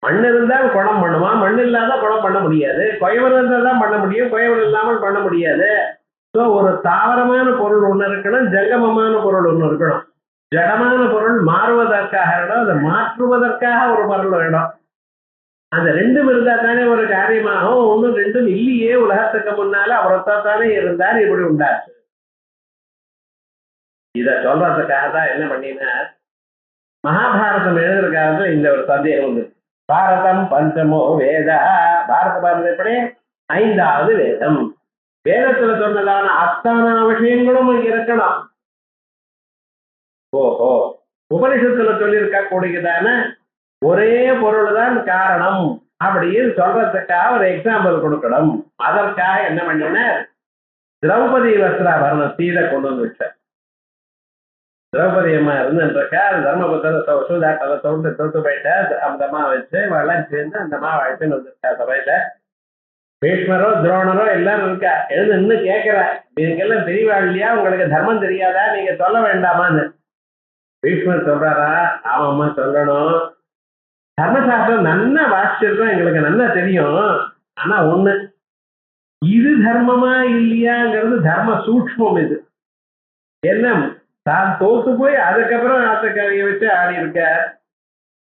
மண் இருந்தால் குணம் பண்ணுமா, மண் இல்லாத குணம் பண்ண முடியாது. குயவன் இருந்தால் தான் பண்ண முடியும், குயவன் இல்லாமல் பண்ண முடியாது. ஸோ ஒரு தாவரமான பொருள் ஒன்று இருக்கணும், ஜங்கமமான பொருள் ஒன்று இருக்கணும். ஜடமான பொருள் மாறுவதற்காக வேணும், அதை மாற்றுவதற்காக ஒரு பொருள் வேணும். அந்த ரெண்டும் இருந்தா தானே ஒரு காரியமாகும். ஒன்றும் ரெண்டும் இல்லையே. உலகத்துக்கு முன்னால அவரத்தானே இருந்தார், இப்படி உண்டாச்சு. இத சொல்றதுக்காக தான் என்ன பண்ணினார், மகாபாரதம் எழுதுற காலத்துல இந்த ஒரு சந்தேகம் உண்டு. பாரதம் பஞ்சமோ வேதா. பாரத பாரதம் எப்படி 5வது வேதம். வேதத்துல சொன்னதான அத்தனை விஷயங்களும் இங்க இருக்கணும். ஓஹோ, உபனிஷத்துல சொல்லியிருக்க கூடியதான ஒரே பொருள் தான் காரணம் அப்படின்னு சொல்றதுக்காக ஒரு எக்ஸாம்பிள் கொடுக்கணும். அதற்காக என்ன பண்ணினார், திரௌபதி வஸ்திராபரணம் சீதை கொண்டு வந்து வச்சார். திரௌபதி அம்மா இருந்துருக்கா, தர்மபுத்திர சூதாட்டத்தை தொட்டு போயிட்டா, அந்த அம்மா வச்சு வளம் சேர்ந்து அந்த அம்மா வாழ்த்துன்னு வந்திருக்கா சபையில. பீஷ்மரோ துரோணரோ எல்லாரும் இருக்கா. எழுந்து இன்னும் கேட்கிற, நீங்கெல்லாம் தெரியவா இல்லையா, உங்களுக்கு தர்மம் தெரியாதா, நீங்க சொல்ல வேண்டாமான்னு. பீஷ்மர் சொல்றாரா, ஆமாம்மா சொல்லணும், தர்மசாஸ்திரம் நல்லா வாசிச்சிருக்கோம், எங்களுக்கு நல்லா தெரியும். ஆனா ஒண்ணு, இது தர்மமா இல்லையாங்கிறது தர்ம சூட்சமம். இது என்ன, தான் தோத்து போய் அதுக்கப்புறம் ஆத்தக்காரியை வச்சு ஆடி இருக்க.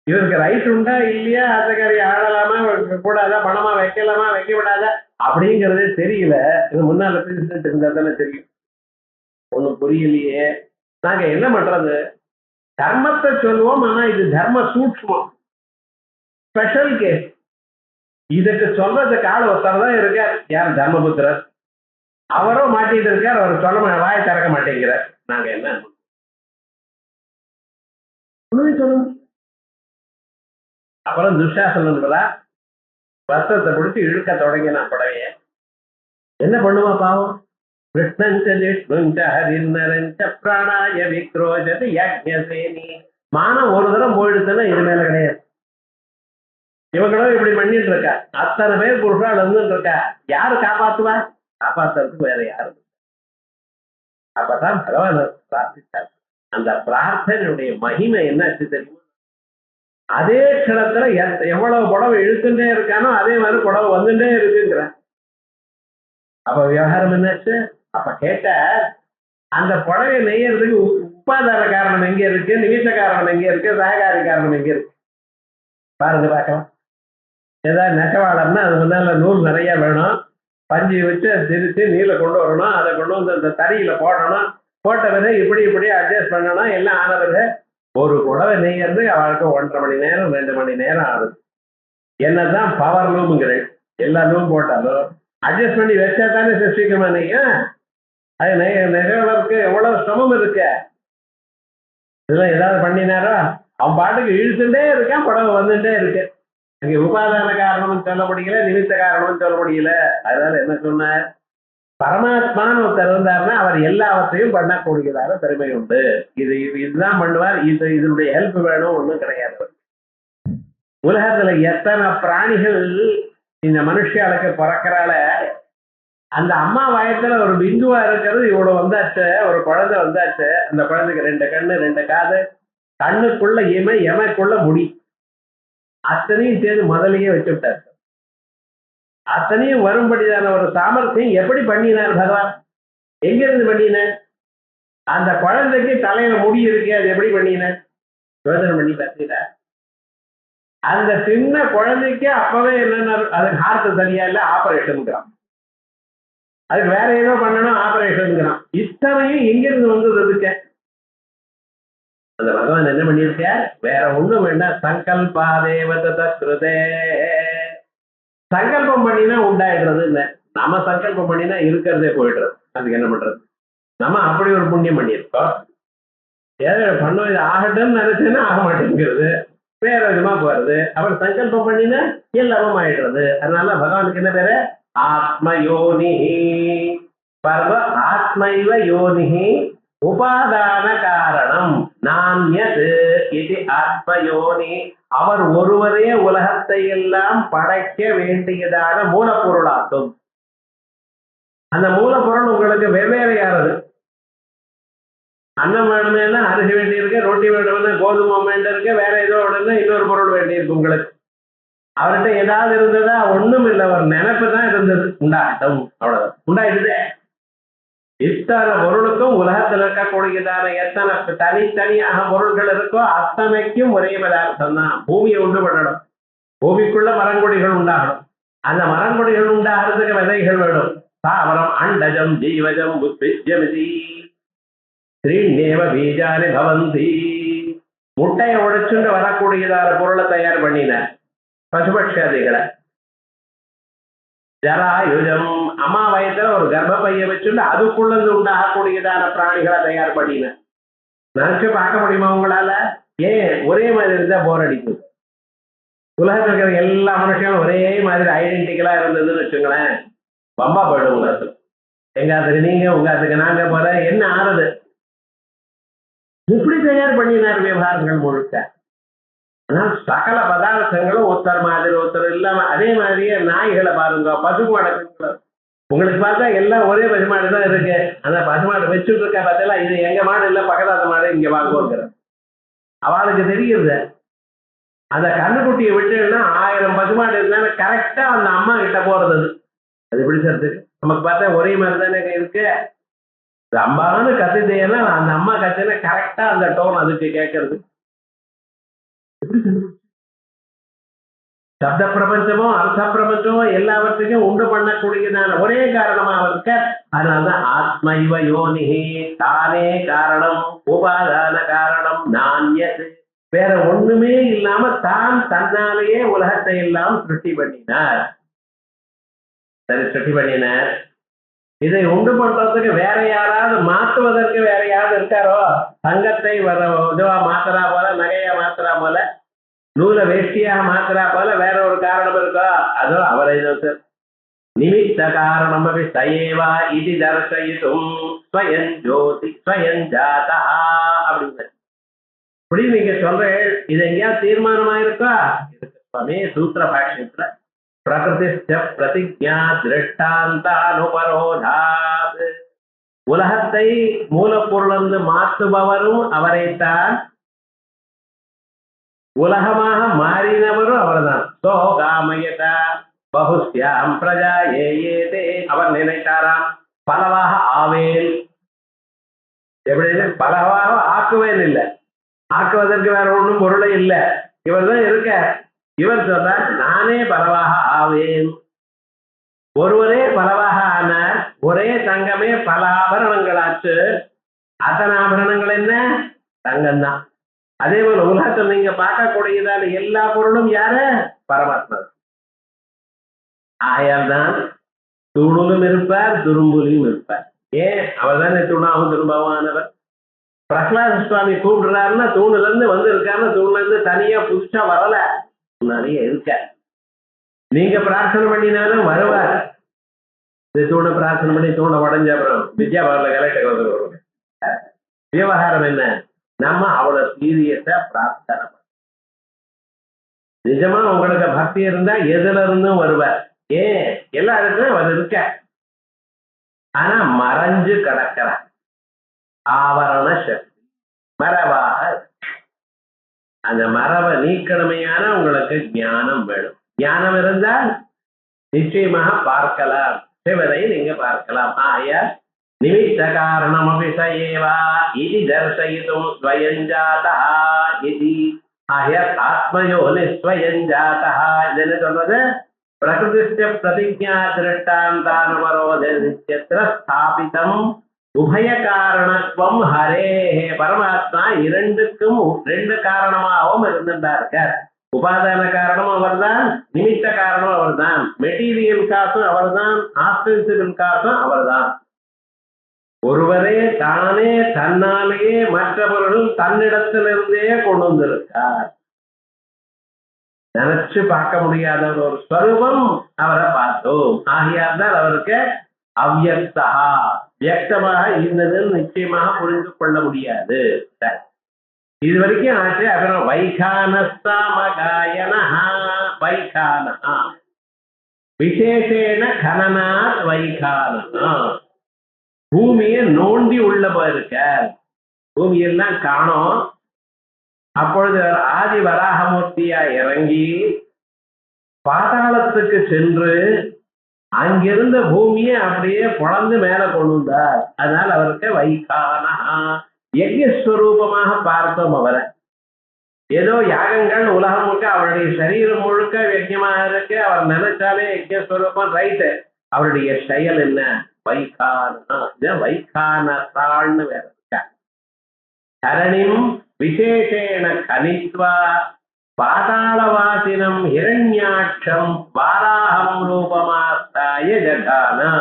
இவருக்கு ரைட் உண்டா இல்லையா, ஆத்தக்காரியை ஆடலாமா கூடாதா, பணமா வைக்கலாமா வைக்க விடாதா அப்படிங்கிறதே தெரியல. இது முன்னால பேசிட்டு இருந்தா தானே தெரியும். ஒண்ணும் புரியலையே. நாங்க என்ன பண்றது, தர்மத்தை சொல்லுவோம், ஆனா இது தர்ம சூட்சமம், ஸ்பெஷல் கேஸ். இதுக்கு சொல்றதுக்கு ஆள் ஒருத்தர் தான் இருக்கார். யார்? தர்மபுத்திரர். அவரும் மாட்டிட்டு இருக்கார். அவர் சொல்ல வாயை திறக்க மாட்டேங்கிறார். நாங்க என்ன சொல்லுங்க. அப்புறம் துஷாசனன் வஸ்திரத்தை பிடிச்சி இழுக்க தொடங்கினா புடவைய. என்ன பண்ணுவா பாவம், பிராணாய விக்ரோஜதி யஜ்ஞசேனி. மானம் ஒரு தரம் போயிடுச்சுன்னா இது மேல கிடையாது. இவங்களும் இப்படி பண்ணிட்டு இருக்கா, அத்தனை பேர் புருஷால் இருந்துட்டு இருக்கா. யாரு காப்பாத்துவா? காப்பாத்துறதுக்கு வேற யாரு? அப்பதான் பகவான் பிரார்த்தித்தார். அந்த பிரார்த்தனையுடைய மகிமை என்னாச்சு தெரியுமா? அதே க்ஷணத்துல எவ்வளவு புடவை இழுத்துட்டே இருக்கானோ அதே மாதிரி புடவை வந்துட்டே இருக்குங்கிற. அப்ப விவகாரம் என்னாச்சு? அப்ப கேட்ட, அந்த புடவை நெய்யறதுக்கு உப்பாதார காரணம் எங்க இருக்கு, நிமித்த காரணம் எங்க இருக்கு, சககாரி காரணம் எங்க இருக்கு பாருங்க பார்க்கலாம். ஏதாவது நெசவாளர்னா அது முன்னால நூல் நிறைய வேணும், பஞ்சு வச்சு திரிச்சு நீல கொண்டு வரணும், அதை கொண்டு வந்து அந்த தறியில போடணும், போட்ட பிறகு இப்படி இப்படி அட்ஜஸ்ட் பண்ணணும். எல்லாம் ஆன பிறகு ஒரு புடவை நெய்யறது அவளுக்கு 1.5 மணி நேரம் 2 மணி நேரம் ஆகுது. என்னதான் பவர் லூமுங்கிறேன், எல்லா லூம் போட்டாலும் அட்ஜஸ்ட் பண்ணி வச்சா தானே சீக்கிரமா நெய்ய. அது நெய்யவருக்கு எவ்வளவு சிரமம் இருக்கு. இதெல்லாம் ஏதாவது பண்ணினாரோ அவன் பாட்டுக்கு இழுத்துட்டே இருக்கான், புடவை வந்துட்டே இருக்கு. அங்கே உபாதான காரணம்னு சொல்ல முடியல, நிமித்த காரணம்னு சொல்ல முடியல. அதனால என்ன சொன்னார், பரமாத்மான்னு ஒருத்தர் இருந்தாருன்னா அவர் எல்லாவற்றையும் பண்ணக்கூடியதான பெருமை உண்டு. இதுதான் பண்ணுவார், இதனுடைய ஹெல்ப் வேணும் ஒண்ணும் கிடையாது. உலகத்துல எத்தனை பிராணிகள் இந்த மனுஷாளுக்கு பிறக்கிறால அந்த அம்மா வயத்துல ஒரு பிந்துவா இருக்கிறது இவ்வளவு வந்தாச்சு, ஒரு குழந்தை வந்தாச்சு, அந்த குழந்தைக்கு 2 கண்ணு 2 காது, கண்ணுக்குள்ள எமைக்குள்ள முடி, அத்தனையும் சேர்ந்து முதலையே வச்சு விட்டார். அத்தனையும் வரும்படியான ஒரு சாமர்த்தியம் எப்படி பண்ணினார் பகவான்? எங்க இருந்து பண்ணின? அந்த குழந்தைக்கு தலையில முடி இருக்கு, அது எப்படி பண்ணின? யோசனை பண்ணி பார்த்தீங்களா? அந்த சின்ன குழந்தைக்கு அப்பவே என்னன்னா அதுக்கு ஹார்ட் சரியா இல்ல, ஆபரேஷன், அதுக்கு வேற ஏதோ பண்ணணும், ஆபரேஷன். இத்தனையும் எங்கிருந்து வந்தது? அதுக்கு அந்த பகவான் என்ன பண்ணியிருக்க? வேற ஒண்ணும் வேண்டாம். சங்கல்பாதேவதே, சங்கல்பம் பண்ணினா உண்டாயிடுறது இல்லை. நம்ம சங்கல்பம் பண்ணினா இருக்கிறதே போயிடுறது. அதுக்கு என்ன பண்றது? நம்ம அப்படி ஒரு புண்ணியம் பண்ணியிருக்கோம். ஏதோ பண்ணும் இது ஆகட்டும்னு நினைச்சேன்னா ஆக மாட்டேங்கிறது, வேற விதமா போறது. அப்புறம் சங்கல்பம் பண்ணினா எல்லாமும் ஆயிடுறது. அதனால பகவானுக்கு என்ன பேரு? ஆத்மயோனி. பர்வ ஆத்மைவ யோனிஹி உபாதான காரணம் நான்யது இது ஆத்மயோனி. அவர் ஒருவரே உலகத்தை எல்லாம் படைக்க வேண்டியதான மூலப்பொருளாகும். அந்த மூலப்பொருள் உங்களுக்கு வெவ்வேறையானது. அன்னம் வேணுமேனா அரிசி வேண்டி இருக்கு, ரொட்டி வேணும்னா கோதுமை வேண்டி இருக்கு, வேற ஏதோ உடனே இன்னொரு பொருள் வேண்டி இருக்கு உங்களுக்கு. அவர்கிட்ட ஏதாவது இருந்ததா? ஒண்ணும் இல்லை, ஒரு நினைப்பு தான் இருந்தது, உண்டாட்டம், அவ்வளவுதான், உண்டாயிடுதே. இத்தனை பொருளுக்கும் உலகத்தில் இருக்கக்கூடியதான எத்தனை தனித்தனியாக பொருள்கள் இருக்கோ அத்தனைக்கும் ஒரே பதார்த்தம் தான். பூமியை உண்டு பண்ணணும், பூமிக்குள்ள மரங்கொடிகள் உண்டாகணும். அந்த மரங்கொடிகள் உண்டாகிறதுக்கு விதைகள் வேணும். தாவரம் அண்டஜம் ஜீவஜம் புத்திஜமிதி ஸ்ரீநேவ பீஜானி பவந்தி. முட்டையை உடைச்சுண்டு வரக்கூடியதான பொருளை தயார் பண்ணின பசுபட்சாதிகளை. ஜராயுஜம், அம்மா வயத்துல ஒரு கர்ப்பப்பைய வச்சுட்டு அதுக்குள்ள இருந்து உண்டாகக்கூடியதான பிராணிகளை தயார் பண்ணின. நினைச்சு பார்க்க முடியுமா உங்களால? ஏன் ஒரே மாதிரி இருந்தா போர் அடிக்கும். உலகத்தில் இருக்கிற எல்லா மனுஷங்களும் ஒரே மாதிரி ஐடென்டிக்கலா இருந்ததுன்னு வச்சுங்களேன், பம்பா போயிடும் உலகத்துக்கு. எங்க அதுக்கு நீங்க, உங்க அதுக்கு நாங்க போற என்ன ஆறுது? இப்படி தயார் பண்ணினார் விவகாரங்கள் முழுக்க. ஆனால் சகல பதார்த்தங்களும் ஒருத்தர் மாதிரி ஒருத்தர் இல்லாம அதே மாதிரியே நாய்களை பாருங்க, பசுமாடு. உங்களுக்கு பார்த்தா எல்லாம் ஒரே பசுமாடு தான் இருக்கு. அந்த பசுமாடு வச்சுட்டு இருக்க பார்த்தா இது எங்க மாடு இல்லை, பக்கத்தாத்த மாடு, இங்க வாங்குவோங்கிற அவளுக்கு தெரியுது. அந்த கண்ணுக்குட்டியை விட்டுன்னா 1000 பசுமாடு இருந்தாலும் கரெக்டா அந்த அம்மா கிட்ட போறது. அது பிடிச்சது நமக்கு பார்த்தா ஒரே மாதிரி தானே இருக்கு. அம்மானு கத்துதேன்னா அந்த அம்மா கத்துனா கரெக்டா அந்த டோன் அதுக்கு கேட்கறது. சப்த பிரபஞ்சமோ அர்த்த பிரபஞ்சமோ எல்லாவற்றையும் உண்டு பண்ணக்கூடியதான ஒரே காரணமாக இருக்க. அதனால்தான் ஆத்மைவ யோனிஹி, தானே காரணம், உபாதான காரணம், நான்யது. வேற ஒண்ணுமே இல்லாம தான் தன்னாலேயே உலகத்தை எல்லாம் சிருஷ்டி பண்ணினார். சரி, சிருஷ்டி பண்ணினார். இதை உண்டு பண்றதுக்கு வேற யாராவது மாற்றுவதற்கு வேற யாராவது இருக்காரோ? தங்கத்தை இதுவா மாத்திரா போல, நகையா மாத்திரா போல, நூலை வேஷ்டியாக மாத்திரா போல வேற ஒரு காரணம் இருக்கோ? அதோ அவரை நிமித்த காரணம் சயேவா இது தர்சயித்தும் ஸ்வயம் ஜோதி ஸ்வயம் ஜாதா அப்படிங்கிற. இப்படி நீங்க சொல்றேன், இது எங்கேயா தீர்மானமா இருக்கா? சுவாமி சூத்திர பாஷ்யத்துல பிரகிருதிஸ்ய பிரதிஜா திருஷ்டாந்தானுபரோதாத், உலகத்தை மூலப்பொருளிலிருந்து மாற்றுபவரும் அவரைத்தான், உலகமாக மாறினவரும் அவர்தான். சோகாமயதா பகுஸ்யாம் பிரஜா ஏதே, அவர் நினைத்தாராம் பலவாக ஆவேன். எப்படி? பலவாக ஆக்குவேன் இல்லை, ஆக்குவதற்கு வேற ஒன்றும் பொருளை இல்லை, இவர் தான் இருக்க. இவர் சொல்றார் நானே பலவாக ஆவேன். ஒருவரே பலவாக ஆனார். ஒரே தங்கமே பல ஆபரணங்களாச்சு. அத்தனை ஆபரணங்கள் என்ன? தங்கம்தான். அதே போல உலகத்தில் நீங்க பார்க்கக்கூடியதான எல்லா பொருளும் யாரு? பரமாத்மா. ஆயால் தான் தூணிலும் இருப்பார், துரும்புலையும் இருப்பார். ஏன்? அவர் தானே தூணாவும் துரும்பாவானவர். பிரகலாத சுவாமி கூப்பிடுறாருன்னா தூணுல இருந்து வந்து இருக்காருன்னா தூண்ல இருந்து தனியா புதுசா வரல, முன்னாடியே இருக்க. நீங்க பிரார்த்தனை பண்ணினாலும் வருவார். இந்த தூணை பிரார்த்தனை பண்ணி தூணை உடஞ்ச அப்புறம் வித்யாபவன்ல கலெக்டர் வந்து விவகாரம் என்ன? நம்ம அவ்வளவு சீரியஸா பிரார்த்தனை பண்ணணும். நிஜமா உங்களுக்கு பக்தி இருந்தா எதுல இருந்தும் வருவார். ஏன் எல்லா இடத்துலயும் அவர் இருக்க, ஆனா மறைஞ்சு கிடக்கிறார். ஆவரண சக்தி மரபாக அந்த மரபை நீக்கணுமையான உங்களுக்கு ஞானம் வேணும். ஞானம் இருந்தால் நிச்சயமாக பார்க்கலாம், சிவனை நீங்க பார்க்கலாம். ஆயா நிமித்த காரணம் அபிஷயேவா இது தர்சயித்தும் ஸ்வயஞ்சாதா இது. ஆயா ஆத்மயோ நிஸ்வயஞ்சாதா இதுன்னு சொல்றது பிரகிருதிஸ்ய பிரதிஜா திருஷ்டாந்தானுபரோதேத்திர ஸ்தாபிதம் உபய காரணத்துவம் ஹரே. பரமாத்மா இரண்டுக்கும் ரெண்டு காரணமாகவும் இருந்திருக்கார். உபாதான காரணம் அவர்தான், நிமித்த காரணம் அவர்தான், மெட்டீரியல் காசும் அவர்தான், ஆஸ்பென்சிபிள் காசும் அவர்தான். ஒருவரே தானே தன்னாலேயே மற்றவர்கள் தன்னிடத்திலிருந்தே கொண்டு வந்திருக்கார். நினைச்சு பார்க்க முடியாத ஒரு ஸ்வரூபம் அவரை பார்த்தோம். ஆகியால் அவருக்கு அவ்யக்தா, வியக்தமாக இருந்ததுன்னு நிச்சயமாக புரிந்து கொள்ள முடியாது. இது வரைக்கும் ஆச்சு. அப்புறம் வைகானஸ்தாமகாயனா வைகானா விசேஷேன கனனாத் வைகானா. பூமியை நோண்டி உள்ள போயிருக்க, பூமியெல்லாம் காணோம். அப்பொழுது ஆதி வராகமூர்த்தியா இறங்கி பாதாளத்துக்கு சென்று அங்கிருந்த பூமியை அப்படியே பொழந்து மேல கொண்டு வந்தார். அதனால் அவருக்கு வைகானா யஜ்ஞஸ்வரூபமாக பார்த்தோம் அவரை. ஏதோ யாகங்கள் உலகம் முழுக்க அவருடைய சரீரம் முழுக்க யஜ்ஞமாக இருக்கு. அவர் நினைச்சாலே யஜ்ஞஸ்வரூபம் ரைட்டு. அவருடைய செயல் என்ன? வைகானா. வைகானத்தாள்னு வேற இருக்கா. தரணிம் விசேஷேன கனித்வா பாதாளவாசினம் ஹிரண்யாட்சம் வாராகம் ரூபமாஸ்தாய ஜகானா.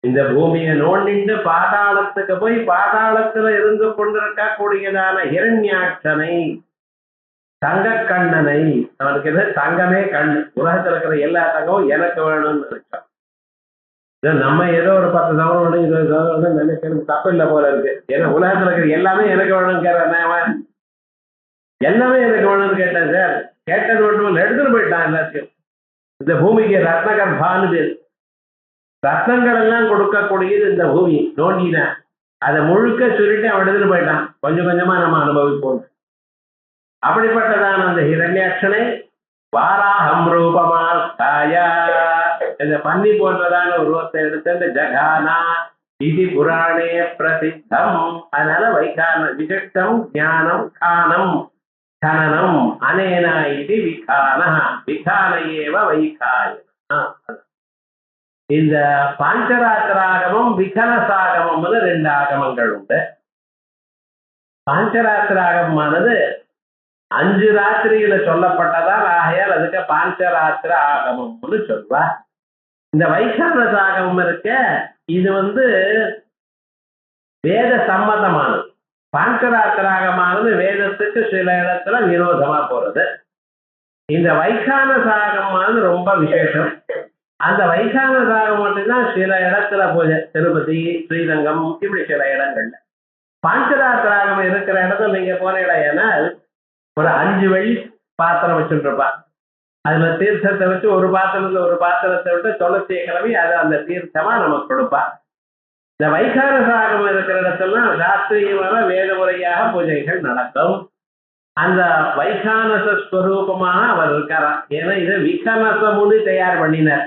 இந்த பூமியை நோண்டிட்டு பாதாளத்துக்கு போய் பாதாளத்துல இருந்து கொண்டிருக்க கூடியதான ஹிரண்யாட்சனை, தங்க கண்ணனை, அவனுக்கு எது தங்கமே கண், உலகத்துல இருக்கிற எல்லா தங்கமும் எனக்கு வேணும்னு நினைச்சான். நம்ம ஏதோ ஒரு 10 தவறு 20 தவறு நினைக்கிறது தப்பு இல்லை போல இருக்கு. ஏன்னா உலகத்துல இருக்கிற எல்லாமே எனக்கு வேணும்னு எல்லாமே எனக்கு வேணும்னு கேட்டேன் சார். கேட்டது மட்டும் எடுத்துட்டு போயிட்டான் எல்லாத்தையும். இந்த பூமிக்கு ரத்னகர்பான்னு பேர். ரத்னங்கள் எல்லாம் கொடுக்கக்கூடியது இந்த பூமி. நோண்டின அதை முழுக்க சுருட்டி அவன் எடுத்துட்டு போயிட்டான். கொஞ்சம் கொஞ்சமா நம்ம அனுபவிப்போம். அப்படிப்பட்டதான அந்த ஹிரண்யாட்சனை வாராகம் ரூபமா தாயா, இந்த பன்னி போன்றதான உருவத்தை எடுத்து இந்த ஜகானா இது புராணே பிரசித்தம். அதனால வைகான விசிஷ்டம் ஞானம் கானம் கனனம் அனேனா இது விகான விகானையேவ வைகாயனா. இந்த பாஞ்சராத்திராகமும் விகனசாகமும் 2 ஆகமங்கள் உண்டு. பாஞ்சராத்திராகமானது 5 ராத்திரியில சொல்லப்பட்டதால் ஆகையால் அதுக்கு பாஞ்சராத்திர ஆகமம்னு சொல்வா. இந்த வைகானச ஆகமம் இருக்க, இது வேத சம்மதமானது. பாஞ்சராத்திராகமானது வேதத்துக்கு சில இடத்துல விரோதமா போறது. இந்த வைகானசாகமானது ரொம்ப விசேஷம். அந்த வைகானசாகம் மட்டும்தான் சில இடத்துல பூஜை, திருப்பதி, ஸ்ரீரங்கம், இப்படி சில இடங்கள்ல. பாஞ்சராத்திராகம் இருக்கிற இடத்துல நீங்க போன இடம் ஏன்னால் ஒரு 5 வெள்ளி பாத்திரம் வச்சுட்டு இருப்பா. அதுல தீர்த்தத்தை வச்சு ஒரு பாத்திரத்துல ஒரு பாத்திரத்தை விட்டு துளசியை கிளம்பி அதை அந்த தீர்த்தமா நமக்கு கொடுப்பா. இந்த வைகானசாகம் இருக்கிற இடத்துல ராத்திரியான வேத முறையாக பூஜைகள் நடக்கும். அந்த வைகானச ஸ்வரூபமாக அவர் இருக்காராம். ஏன்னா இதை விகனச முனி தயார் பண்ணினார்.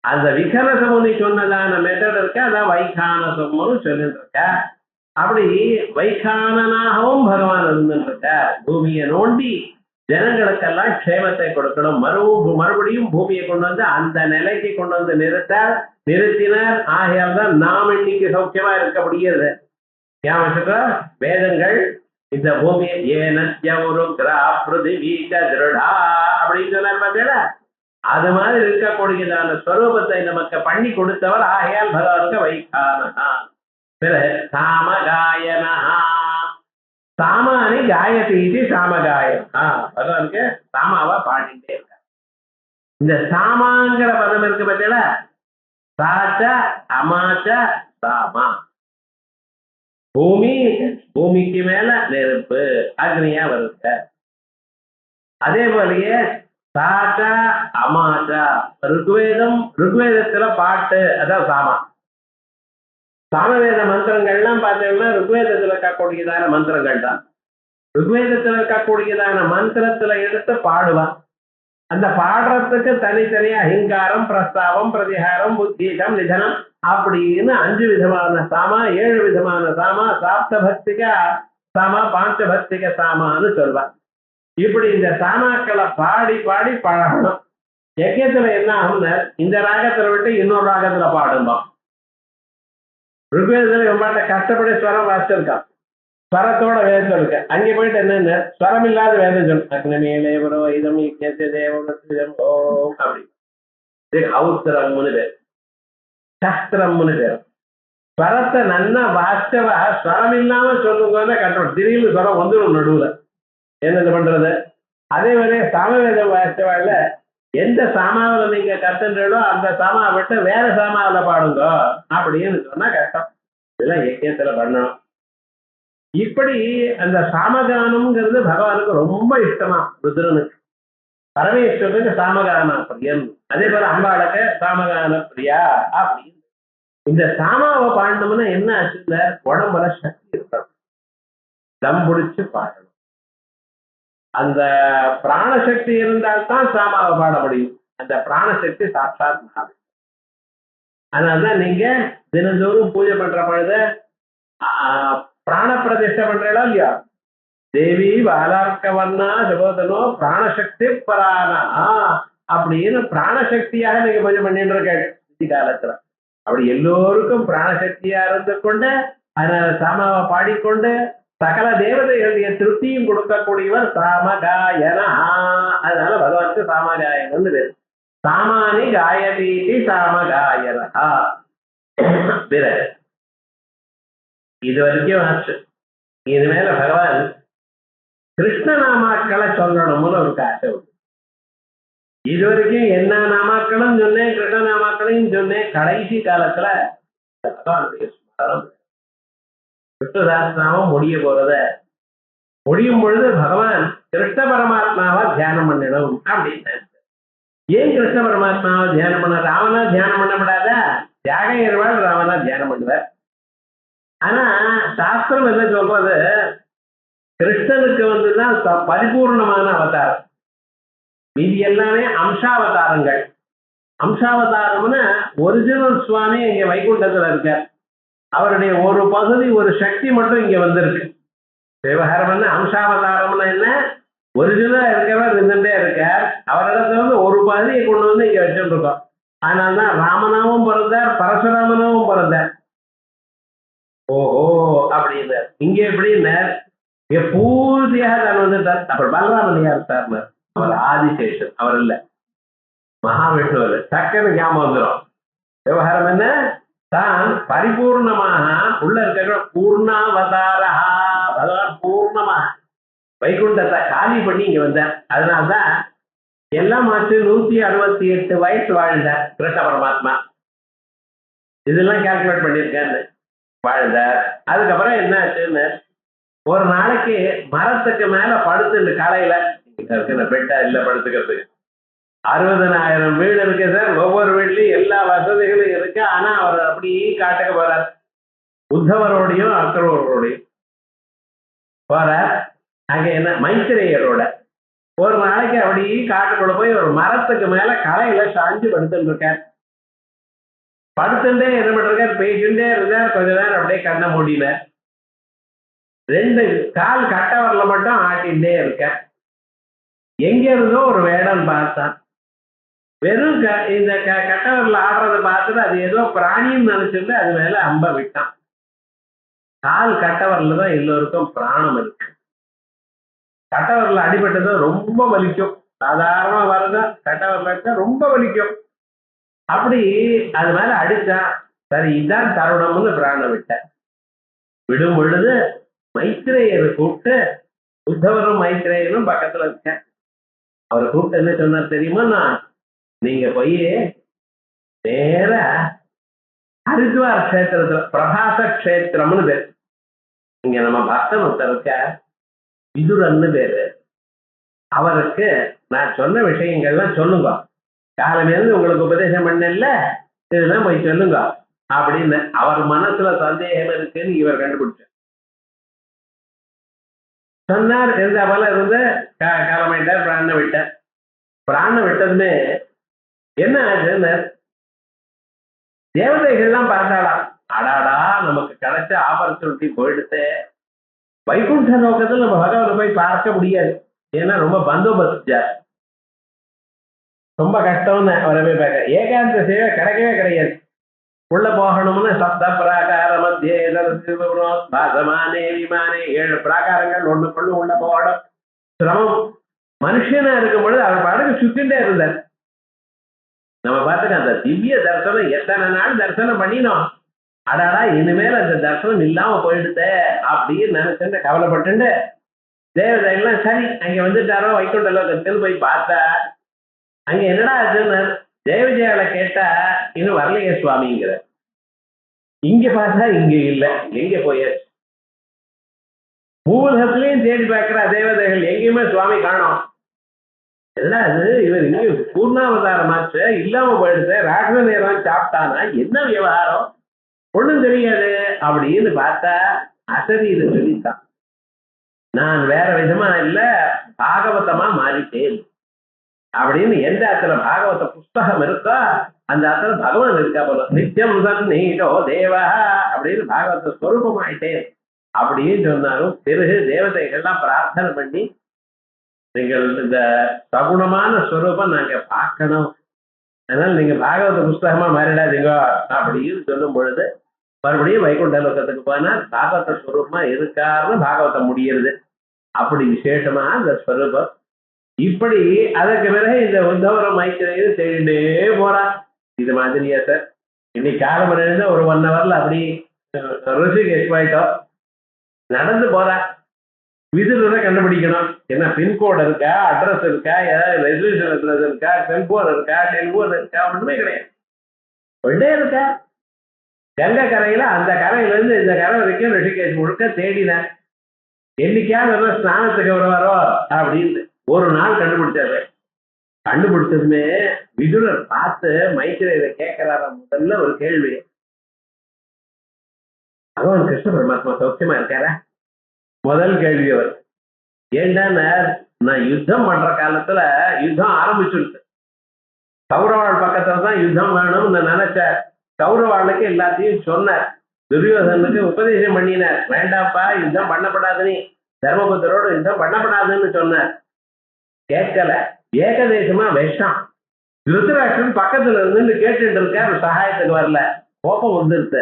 அந்த விகனச முனி சொன்னதான மெத்தட் இருக்க, அதான் வைகானசம்னு சொல்லிட்டு இருக்க. அப்படி வைகானனாகவும் பகவான் இருந்துருக்கார். பூமியை நோண்டி ஜனங்களுக்கெல்லாம் க்ஷேமத்தை கொடுக்கணும். மறுபடியும் பூமியை கொண்டு வந்து அந்த நிலைக்கு கொண்டு வந்து நிறுத்தினார். ஆகையால் தான் நாம் இன்னைக்கு சௌக்கியமா இருக்க முடியாது. வேதங்கள் இந்த பூமியை அப்படின்னு சொன்னார் பார்த்தீங்களா? அது மாதிரி இருக்கக்கூடியதான ஸ்வரூபத்தை நமக்கு பண்ணி கொடுத்தவர். ஆகையால் பகவானுக்கு வைகானனா. சாமகாயனா சாமானி காயத்தி சாமகாயனா. பகவானுக்கு சாமாவா பாடிட்டே இருக்க. இந்த சாமாங்கிற பதம் இருக்கு பார்த்தீங்களா? சாச்ச அமாச்ச சாமா. பூமி, பூமிக்கு மேல நெருப்பு அக்னியா வருங்க. அதே போலயே சாச்சா அமாச்சா ருக்வேதம், ருக்வேதத்துல பாட்டு, அதான் சாமா. சாமவேத மந்திரங்கள்லாம் பார்த்தீங்கன்னா ருக்வேதத்துல இருக்கக்கூடியதான மந்திரங்கள் தான். ருக்வேதத்துல இருக்கக்கூடியதான மந்திரத்துல எடுத்து பாடுவான். அந்த பாடுறதுக்கு தனித்தனியா அஹிங்காரம், பிரஸ்தாவம், பிரதிகாரம், உத்கீதம், நிதனம் அப்படின்னு 5 விதமான சாமா, 7 விதமான சாமா, சாப்த பக்திக சாமா, பாஞ்ச பக்திக சாமான்னு சொல்வான். இப்படி இந்த சாமாக்களை பாடி பாடி பழகணும். யஜ்யத்துல என்ன ஆகும்னா இந்த ராகத்துல விட்டு இன்னொரு ராகத்துல பாடும்போம். ருக்வேதத்துல ரொம்ப கஷ்டப்படி ஸ்வரம் வாசிச்சிருக்கான், ஸ்வரத்தோட வேதம் இருக்கு. அங்கே போயிட்டு என்னென்ன ஸ்வரம் இல்லாத வேதம் சொல்லு அக்னமேலே புரோஹிதம் தேவம் ஓம் அப்படி. ஔத்திரம்னு பேர், சஸ்திரம்னு பேர். ஸ்வரத்தை நல்லா வாசிச்சவா ஸ்வரம் இல்லாம சொல்லுங்க கட்டணும். திடீர்னு ஸ்வரம் வந்துடும் நடுவுல, என்னது பண்றது? அதே மாதிரி சாமவேதம் வாசிச்சவாழ்ல எந்த சாமாவில் நீங்க கத்துன்றோ அந்த சாமாவை விட்டு வேற சாமாவில் பாடுங்க அப்படின்னு சொன்னா கஷ்டம். இதெல்லாம் யஜ்யத்துல பண்ணணும். இப்படி அந்த சாமகானம்ங்கிறது பகவானுக்கு ரொம்ப இஷ்டமா. ருத்ரனுக்கு, பரமேஸ்வரனுக்கு சாமகான பிரியன். அதே போல அம்பாளுக்கு சாமகான பிரியா அப்படின்னு. இந்த சாமாவை பாடணும்னா என்ன ஆச்சுல, உடம்புல சக்தி இருக்கணும், தம் பிடிச்சு பாடணும். அந்த பிராணசக்தி இருந்தால்தான் சாமாவை பாட முடியும். அந்த பிராணசக்தி சாட்சாத் மகாவிஷ்ணு. அதனாலதான் நீங்க தினந்தோறும் பூஜை பண்ற பொழுது பிராண பிரதிஷ்டை பண்றீங்களா இல்லையா? தேவி வாலார்க்கவர்ணா சகோதரனோ பிராணசக்தி பரானா அப்படின்னு பிராணசக்தியாக நீங்க பூஜை பண்ணிட்டு இருக்க காலத்துல. அப்படி எல்லோருக்கும் பிராணசக்தியா இருந்து கொண்டு அதனால சாமாவை பாடிக்கொண்டு சகல தேவதைகளுடைய திருப்தியும் கொடுக்கக்கூடியவர் சாமகாயனா. அதனால பகவானுக்கு சாமகாயனன்னு பேர். சாமானி காயதீதி சாமகாயனா. இது வரைக்கும் ஆச்சு. இது மேல பகவான் கிருஷ்ணநாமாக்களை சொல்லணும்னு ஒரு காசை உண்டு. இது வரைக்கும் என்ன நாமாக்களும் சொன்னேன், கிருஷ்ணநாமாக்களையும் சொன்னேன். கடைசி காலத்துல பகவானுடைய ஸ்மரணம், கிருஷ்ணதாசனாவும் முடிய போறத முடியும் பொழுது பகவான் கிருஷ்ண பரமாத்மாவை தியானம் பண்ணணும் அப்படின்னு. ஏன் கிருஷ்ண பரமாத்மாவை தியானம் பண்ண? ராவனா தியானம் பண்ணப்படாத? தியாகையர்வாள் ராவனா தியானம் பண்ணுவார். ஆனா சாஸ்திரம் என்ன சொல்றது, கிருஷ்ணனுக்கு வந்துதான் பரிபூர்ணமான அவதாரம், மீதி எல்லாமே அம்சாவதாரங்கள். அம்சாவதாரம்னா ஒரிஜினல் சுவாமி இங்க வைகுண்டத்துல இருக்கார், அவருடைய ஒரு பகுதி ஒரு சக்தி மட்டும் இங்க வந்திருக்கு. விவகாரம் அம்சாவதாரம்னா என்ன, ஒரிஜினலா இருக்கவர் இருந்துட்டே இருக்கார், அவரிடத்துல வந்து ஒரு பகுதியை கொண்டு வந்து இங்க வச்சுட்டு இருக்கோம். அதனால்தான் ராமனாவும் பிறந்தார், பரசுராமனாவும் பிறந்தார். ஓஹோ அப்படின்னு இங்க எப்படின்னு பூர்த்தியாக தான் வந்துட்டார். அப்புறம் பலராமன் யார் சார்? அவர் ஆதிசேஷன், அவர் இல்ல மகாவிஷ்ணு. டக்குன்னு ஞாபகம் வந்துடும். விவகாரம் என்ன, தான் பரிபூர்ணமாக உள்ள இருக்கிற பூர்ணாவதாரா பகவான் பூர்ணமாக வைகுண்டத்தை காலி பண்ணி இங்க வந்தார். அதனால்தான் எல்லாம் ஆச்சு 168 வயசு வாழ்ந்தார் கிருஷ்ண பரமாத்மா. இதெல்லாம் கால்குலேட் பண்ணியிருக்காரு, வாழ்ந்தார். அதுக்கப்புறம் என்ன ஆச்சுன்னு, ஒரு நாளைக்கு மரத்துக்கு மேல படுத்து காலையில இருக்கிற பெட்டா இல்ல படுத்துக்கிறதுக்கு 60,000 வீடு இருக்கு சார். ஒவ்வொரு வீட்லயும் எல்லா வசதிகளும் இருக்கு. ஆனா அவர் அப்படி காட்டுக்கு போறார், உத்தவரோடையும் அக்ரூரோடையும் போறார். அங்க என்ன மைத்திரேயரோட ஒரு நாளைக்கு அப்படி காட்டுக்குள்ள போய் ஒரு மரத்துக்கு மேல கலையில சாஞ்சு படுத்துட்டு இருக்கார். படுத்துட்டே என்ன பண்றார், பேசிட்டே இருந்தார். கொஞ்ச நேரம் அப்படியே கண்ண மூடியில 2 கால் கட்டவரில் மட்டும் ஆட்டிகிட்டே இருக்க. எங்க இருந்தோ ஒரு வேடன் பார்த்தான். வெறும் இந்த கட்டவரில் ஆடுறத பார்த்துட்டு அது ஏதோ பிராணின்னு நினைச்சிட்டு அது மேல அம்ப விட்டான். கால் கட்டவரில் தான் எல்லோருக்கும் பிராணம் இருக்கு. கட்டவரில் அடிபட்டதும் ரொம்ப வலிக்கும். சாதாரணமா வருதா, கட்டவரில் ரொம்ப வலிக்கும். அப்படி அது மேல அடிச்சா சரி இதான் தருணம்னு பிராணம் விட்ட. விடும் பொழுது மைத்திரேயரை கூப்பிட்டு, உத்தவரும் மைத்திரேயரும் பக்கத்துல இருக்க, அவரை கூப்பிட்டு என்ன சொன்னார் தெரியுமா, நான் நீங்க போய் நேர ஹரித்வார் கஷேத்திரத்துல பிரபாச கஷேத்திரம்னு பேர். இங்க நம்ம பக்தன் ஒருத்தர் இருக்க, விதுரன்னு பேரு. அவருக்கு நான் சொன்ன விஷயங்கள்லாம் சொல்லுங்க, காலமேருந்து உங்களுக்கு உபதேசம் பண்ணல, இதெல்லாம் போய் சொல்லுங்க அப்படின்னு அவர் மனசுல சந்தேகம் இருக்குன்னு இவர் கண்டுபிடிச்சார். சொன்னார். இருந்த போல இருந்து காலமாயிட்டார், பிராண விட்டார். பிராண விட்டதுமே என்ன ஆச்சுன்னு தேவதைகள்லாம் பார்த்தாலாம், அடாடா நமக்கு கிடைச்ச ஆப்பர்ச்சுனிட்டி போயிடுத்து. வைகுண்ட நோக்கத்தில் நம்ம பகவானை போய் பார்க்க முடியாது, ஏன்னா ரொம்ப பந்தோபஸ்து, ரொம்ப கஷ்டம்னு அவரை போய் பார்க்க. ஏகாந்த சேவை கிடைக்கவே கிடையாது. உள்ள போகணும்னு சப்த பிராகார மத்தியே பாசமானே விமானே 7 பிராகாரங்கள் ஒண்ணுக்குள்ள உள்ள போகணும், சிரமம். மனுஷனா இருக்கும் பொழுது அவர் பாட்டுக்கு சுத்திட்டே இருந்தார். நம்ம பார்த்துக்க அந்த திவ்ய தரிசனம் எத்தனை நாள் தரிசனம் பண்ணினோம், அடாடா இனிமேல் அந்த தரிசனம் இல்லாம போயிடுதே அப்படின்னு நினைச்சுட்டு கவலைப்பட்டு தேவதைகள்லாம் சரி அங்க வந்துட்டாரோ வைகுண்ட லோகத்துக்கு போய் பார்த்தா அங்க என்னடா ஆச்சுன்னு தேவஜயால கேட்டா இன்னும் வரலையே சுவாமிங்கிற. இங்க பார்த்தா இங்க இல்ல, எங்க போயாச்சு. பூலகத்திலையும் தேடி பார்க்கிற தேவதைகள் எங்கேயுமே சுவாமி காணோம். என்ன அது இவர் இங்க பூர்ணாவதாரமாச்சு இல்லாம போயிடுச்சு, ராட்சத நேரம் சாப்பிட்டானா என்ன விவகாரம் ஒண்ணும் தெரியாது அப்படின்னு பார்த்தா அசரீர சொல்லித்தான். நான் வேற விதமா இல்ல, பாகவதமா மாறிட்டேன் அப்படின்னு. எந்த இடத்துல பாகவத புஸ்தகம் இருக்கோ அந்த இடத்துல பகவான் இருக்கா போல. நித்தியம் சன்னீடோ தேவா அப்படின்னு பாகவத ஸ்வரூபம் ஆயிட்டேன் அப்படின்னு சொன்னாலும் பிறகு தேவதைகள்லாம் பிரார்த்தனை பண்ணி நீங்கள் இந்த சகுணமான ஸ்வரூபம் நாங்க பார்க்கணும், அதனால நீங்க பாகவத புஸ்தகமா மாறிடாதீங்க அப்படின்னு சொல்லும் பொழுது மறுபடியும் வைகுண்ட லோகத்துக்கு போனா பாகவத ஸ்வரூபமா இருக்காருன்னு பாகவதம் முடியுது. அப்படி விசேஷமா அந்த ஸ்வரூபம். இப்படி அதற்கு பிறகு இந்த உத்தவர மைத்திரையும் தேடிட்டே போறா. இது மாதிரியா சார் இன்னைக்கு காலம் எழுந்த ஒரு 1 ஹவர்ல அப்படி ருஷிகேஷ் போயிட்டோம், நடந்து போறா. விதுரரை கண்டுபிடிக்கணும், என்ன பின்கோடு இருக்கா, அட்ரஸ் இருக்கா, ஏதாவது ரெசிடென்ஷியல் அட்ரஸ் இருக்கா, செல்போன் இருக்கா, டெலிபோன் இருக்கா, ஒண்ணுமே கிடையாது. ஒன்றே இருக்கா கங்கை கரையில, அந்த கரையில இருந்து இந்த கரை வரைக்கும் ரிஷிகேஷ் முழுக்க தேடினேன், என்னைக்காவது ஸ்நானத்துக்கு வருவாரோ அப்படின்னு. ஒரு நாள் கண்டுபிடிச்சாரு. கண்டுபிடிச்சதுமே விதுரர் பார்த்து மைத்திரையில கேட்கிறார முதல்ல ஒரு கேள்வி, பகவான் கிருஷ்ண பரமாத்மா சௌக்கியமா இருக்காரா? முதல் கேள்வி அவர். ஏண்டா நான் யுத்தம் பண்ற காலத்துல யுத்தம் ஆரம்பிச்சுடுச்சு, கௌரவாள் பக்கத்துல தான் யுத்தம் வேணும்னு நான் நினைச்சேன். கௌரவாளுக்கு எல்லாத்தையும் சொன்னார், துரியோதனுக்கு உபதேசம் பண்ணினார், வேண்டாப்பா யுத்தம் பண்ணப்படாது, நீ தர்மபுத்தரோடு யுத்தம் பண்ணப்படாதுன்னு சொன்னார். கேட்கல, ஏகதேசமா விஷம். திருத்தராஷ்டிரன் பக்கத்துல இருந்து கேட்டுட்டு இருக்காரு, சகாயத்துக்கு வரல. கோபம் வந்துருச்சு.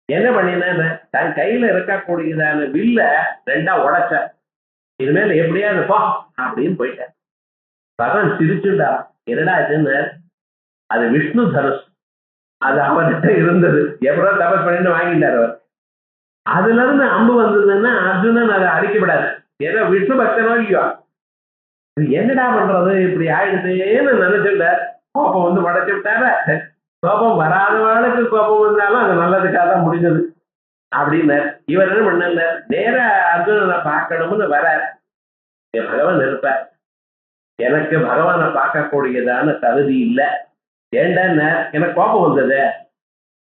என்ன பண்ணினேன்னு தன் கையில இருக்கக்கூடியதான வில்ல 2ஆ உடைச்ச, இனிமேல எப்படியாவது போ அப்படின்னு போயிட்டேன். பகவான் சிரிச்சுண்டா, என்னடா ஆச்சுன்னு, அது விஷ்ணு தனுஷ், அது அவர்கிட்ட இருந்தது, எப்படா தபஸ் பண்ணிட்டு வாங்கிட்டார் அவர். அதுல இருந்து அம்பு வந்ததுன்னா அர்ஜுனன் அதை அடிக்கப்படாது, ஏதோ விஷ்ணு பக்தனோ இல்லையோ. என்னடா பண்றது இப்படி ஆயிடுதுன்னு நினைச்சுட்டார். கோபம் வந்து படைச்சு விட்டார. கோபம் வராதவாளுக்கு கோபம் வந்தாலும் அது நல்லதுக்காக தான் முடிஞ்சது அப்படின்னு இவர் என்ன பண்ண, நேர அர்ஜுனனை பார்க்கணும்னு வர. பகவான் இருப்பார், எனக்கு பகவானை பார்க்கக்கூடியதான தகுதி இல்லை. ஏண்டா எனக்கு கோபம் வந்தது,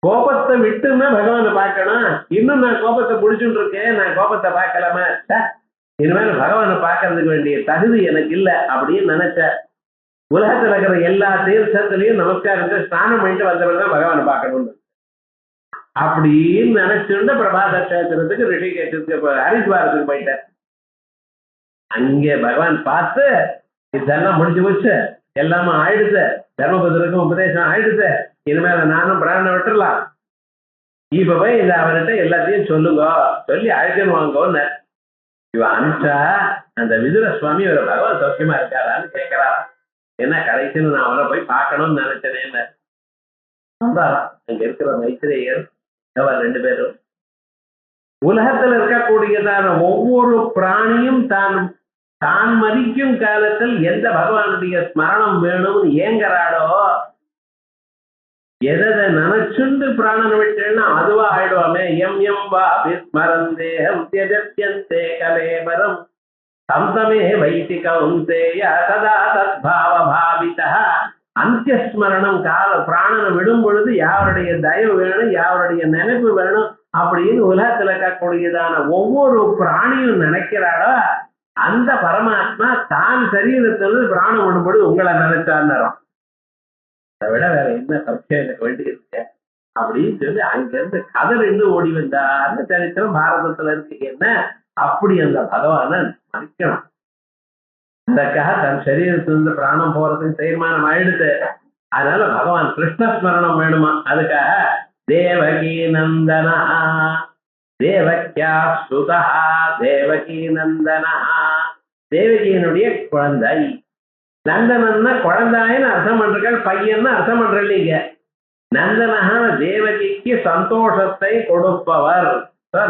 கோபத்தை விட்டுன்னா பகவானை பார்க்கணும், இன்னும் நான் கோபத்தை பிடிச்சுட்டு இருக்கேன், நான் கோபத்தை பார்க்கலாமா, இனிமேல் பகவானை பார்க்கறதுக்கு வேண்டிய தகுதி எனக்கு இல்லை அப்படின்னு நினைச்ச. உலகத்துல இருக்கிற எல்லா தீர்த்தத்திலையும் நமஸ்காரத்தை ஸ்நானம் பண்ணிட்டு வந்தவர்கள் பகவானை பார்க்கணும்னு அப்படின்னு நினைச்சுட்டு பிரபாத கஷேத்திரத்துக்கு ரிஷிகேஷத்துக்கு ஹரித்வாரத்துக்கு போயிட்டார். அங்கே பகவான் பார்த்து இதெல்லாம் முடிஞ்சு வச்சு எல்லாமே ஆயிடுச்சு, தர்மபுத்தருக்கும் உபதேசம் ஆயிடுச்சு, இனிமேல நானும் பிராண விட்டுடலாம், இப்ப போய் இந்த அவர்கிட்ட எல்லாத்தையும் சொல்லுங்க, சொல்லி அழைக்கணும் வாங்கன்னு. இவ அனுப்பிச்சா அந்த விதுர சுவாமி இவரை பகவான் சௌக்கியமா இருக்காரான்னு கேட்கிறா. என்ன கடைசின்னு நான் அவரை போய் பார்க்கணும்னு நினைச்சேன்னு வந்தாராம். அங்க இருக்கிற மைத்திரேயர் அவர் 2 பேரும் உலகத்தில் இருக்கக்கூடியதான ஒவ்வொரு பிராணியும் தான் மதிக்கும் காலத்தில் எந்த பகவானுடைய ஸ்மரணம் வேணும்னு ஏங்குறாளோ எதை நினைச்சுண்டு பிராணன் விட்டேன்னா அதுவா ஆயிடுவாமே. எம் எம் வா விஸ்மரந்தேகம் தியஜத்யந்தே கலேபரம் சம்தமே வைதி கௌந்தேய சதா தத்பாவ பாவிதா. அந்தியஸ்மரணம் கால பிராணனை விடும் பொழுது யாருடைய தயவு வேணும், யாருடைய நினைப்பு வேணும் அப்படின்னு உலகத்துல இருக்கக்கூடியதான ஒவ்வொரு பிராணியும் நினைக்கிறாளோ அந்த பரமாத்மா தான் சரீரத்திலிருந்து பிராணம் விடும்பொழுது உங்களை நினைச்சான்னு அதை விட வேற என்ன சம்சயம் எனக்கு வேண்டி இருக்கு அப்படின்னு சொல்லி அங்கிருந்து கதறிந்து ஓடி வந்தார்னு சரித்திரம் பாரதத்துல இருக்கு. என்ன அப்படி அந்த பகவானை மதிக்கணும். அதற்காக தன் சரீரத்திலிருந்து பிராணம் போறதுக்கு தீர்மானம் ஆயிடுது. அதனால பகவான் கிருஷ்ணஸ்மரணம் வேணுமா. அதுக்காக தேவகி நந்தனா தேவக்கியா சுதா தேவகி நந்தனா தேவகியினுடைய குழந்தை. நந்தனன்னா குழந்தாயின்னு அர்த்தம் பண்றீர்கள், பையன்னு அர்த்தம் பண்றீங்க. நந்தனஹா தேவகிக்கு சந்தோஷத்தை கொடுப்பவர்.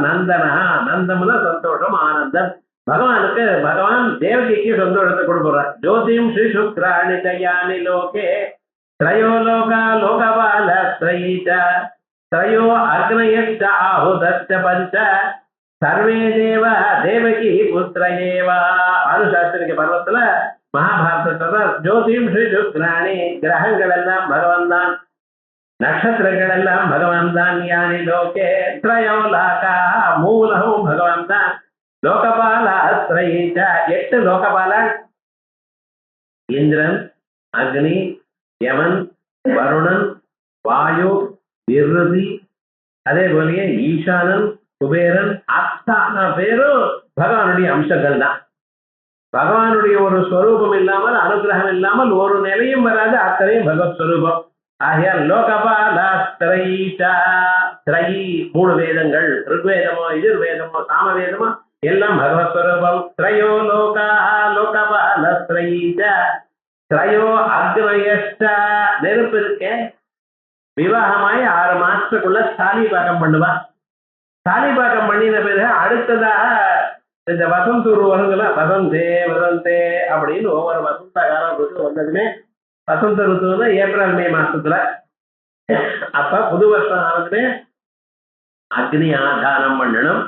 நந்தனஹா நந்தம்னா சந்தோஷம் ஆனந்தம். பகவானுக்கு பகவான் தேவகிக்கு சந்தோஷத்தை கொடுப்பார். ஜோதிம் ஸ்ரீ சுக்ராணி தயானி லோகே த்ரயோ லோகா லோகபால த்ரயீச்ச த்ரயோ அக்னயச்ச ஆஹுதச்ச பஞ்ச சர்வே தேவ தேவகி புத்திர ஏவ. அனுசாஸ்திரிக பர்வத்துல மகாபாரதத்துல ஜோதிம் ஸ்ரீ சுக்ராணி கிரகங்கள் எல்லாம் பகவான் தான், நட்சத்திரங்கள் எல்லாம் பகவான் தான். யானி லோகே த்ரயோ லாகா மூலமும் பகவான் தான். லோகபால த்ரயீச்ச 8 லோகபால இந்திரன், அக்னி, யமன், வருணன், வாயு, விருதி, அதே போலயே ஈசானன், குபேரன், அத்தனை பேரும் பகவானுடைய அம்சங்கள் தான். பகவானுடைய ஒரு ஸ்வரூபம் இல்லாமல் அனுகிரகம் இல்லாமல் ஒரு நிலையும் வராது. அத்தனையும் பகவத் ஸ்வரூபம். ஆகையால் லோகபால த்ரயீச்ச த்ரயி 3 வேதங்கள், ருக்வேதமோ யஜுர்வேதமோ சாமவேதமோ எல்லாம் பகவத் ஸ்வரூபம். த்ரயோ லோகா லோகபால த்ரயீச்ச த்ரயோ அக்னயச்ச நெருப்பு இருக்கே. விவாகமாய் 6 மாசத்துக்குள்ள சாலிபாகம் பண்ணுவான். சாலிபாகம் பண்ணின பிறகு அடுத்ததாக இந்த வசந்தூர் வருங்களா, வசந்தே வசந்தே அப்படின்னு ஒவ்வொரு வசந்த காலம் வந்ததுமே வசந்த ருத்துவ ஏப்ரல் மே மாசத்துல. அப்ப புது வருஷம் ஆனதுமே அக்னி ஆதானம் பண்ணணும்.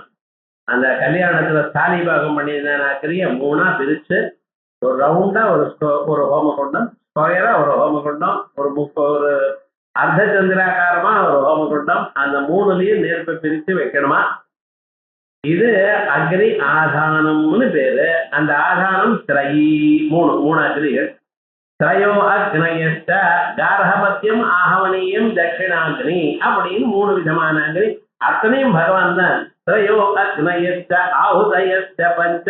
அந்த கல்யாணத்துல சாலிபாகம் பண்ணியிருந்த அக்னியை 3ஆ பிரிச்சு ஒரு ரவுண்டா ஒரு ஹோமகுண்டம், ஸ்கொயரா ஒரு ஹோமகுண்டம், ஒரு அர்த்த சந்திராகாரமா ஒரு ஹோமகுண்டம், அந்த 3லயும் நெருப்பை பிரித்து வைக்கணுமா. இது அக்னி ஆதானம்னு பேரு. அந்த ஆதானம் திரையி 3 அக்னிகள். திரையோ அக்னயச்ச கார்ஹபத்தியம் ஆஹவனியம் தட்சிணாக்னி அப்படின்னு 3 விதமான அக்னி. அத்தனையும் பகவான் தான். திரையோ அக்னயச்ச ஆஹுதயச்ச பஞ்ச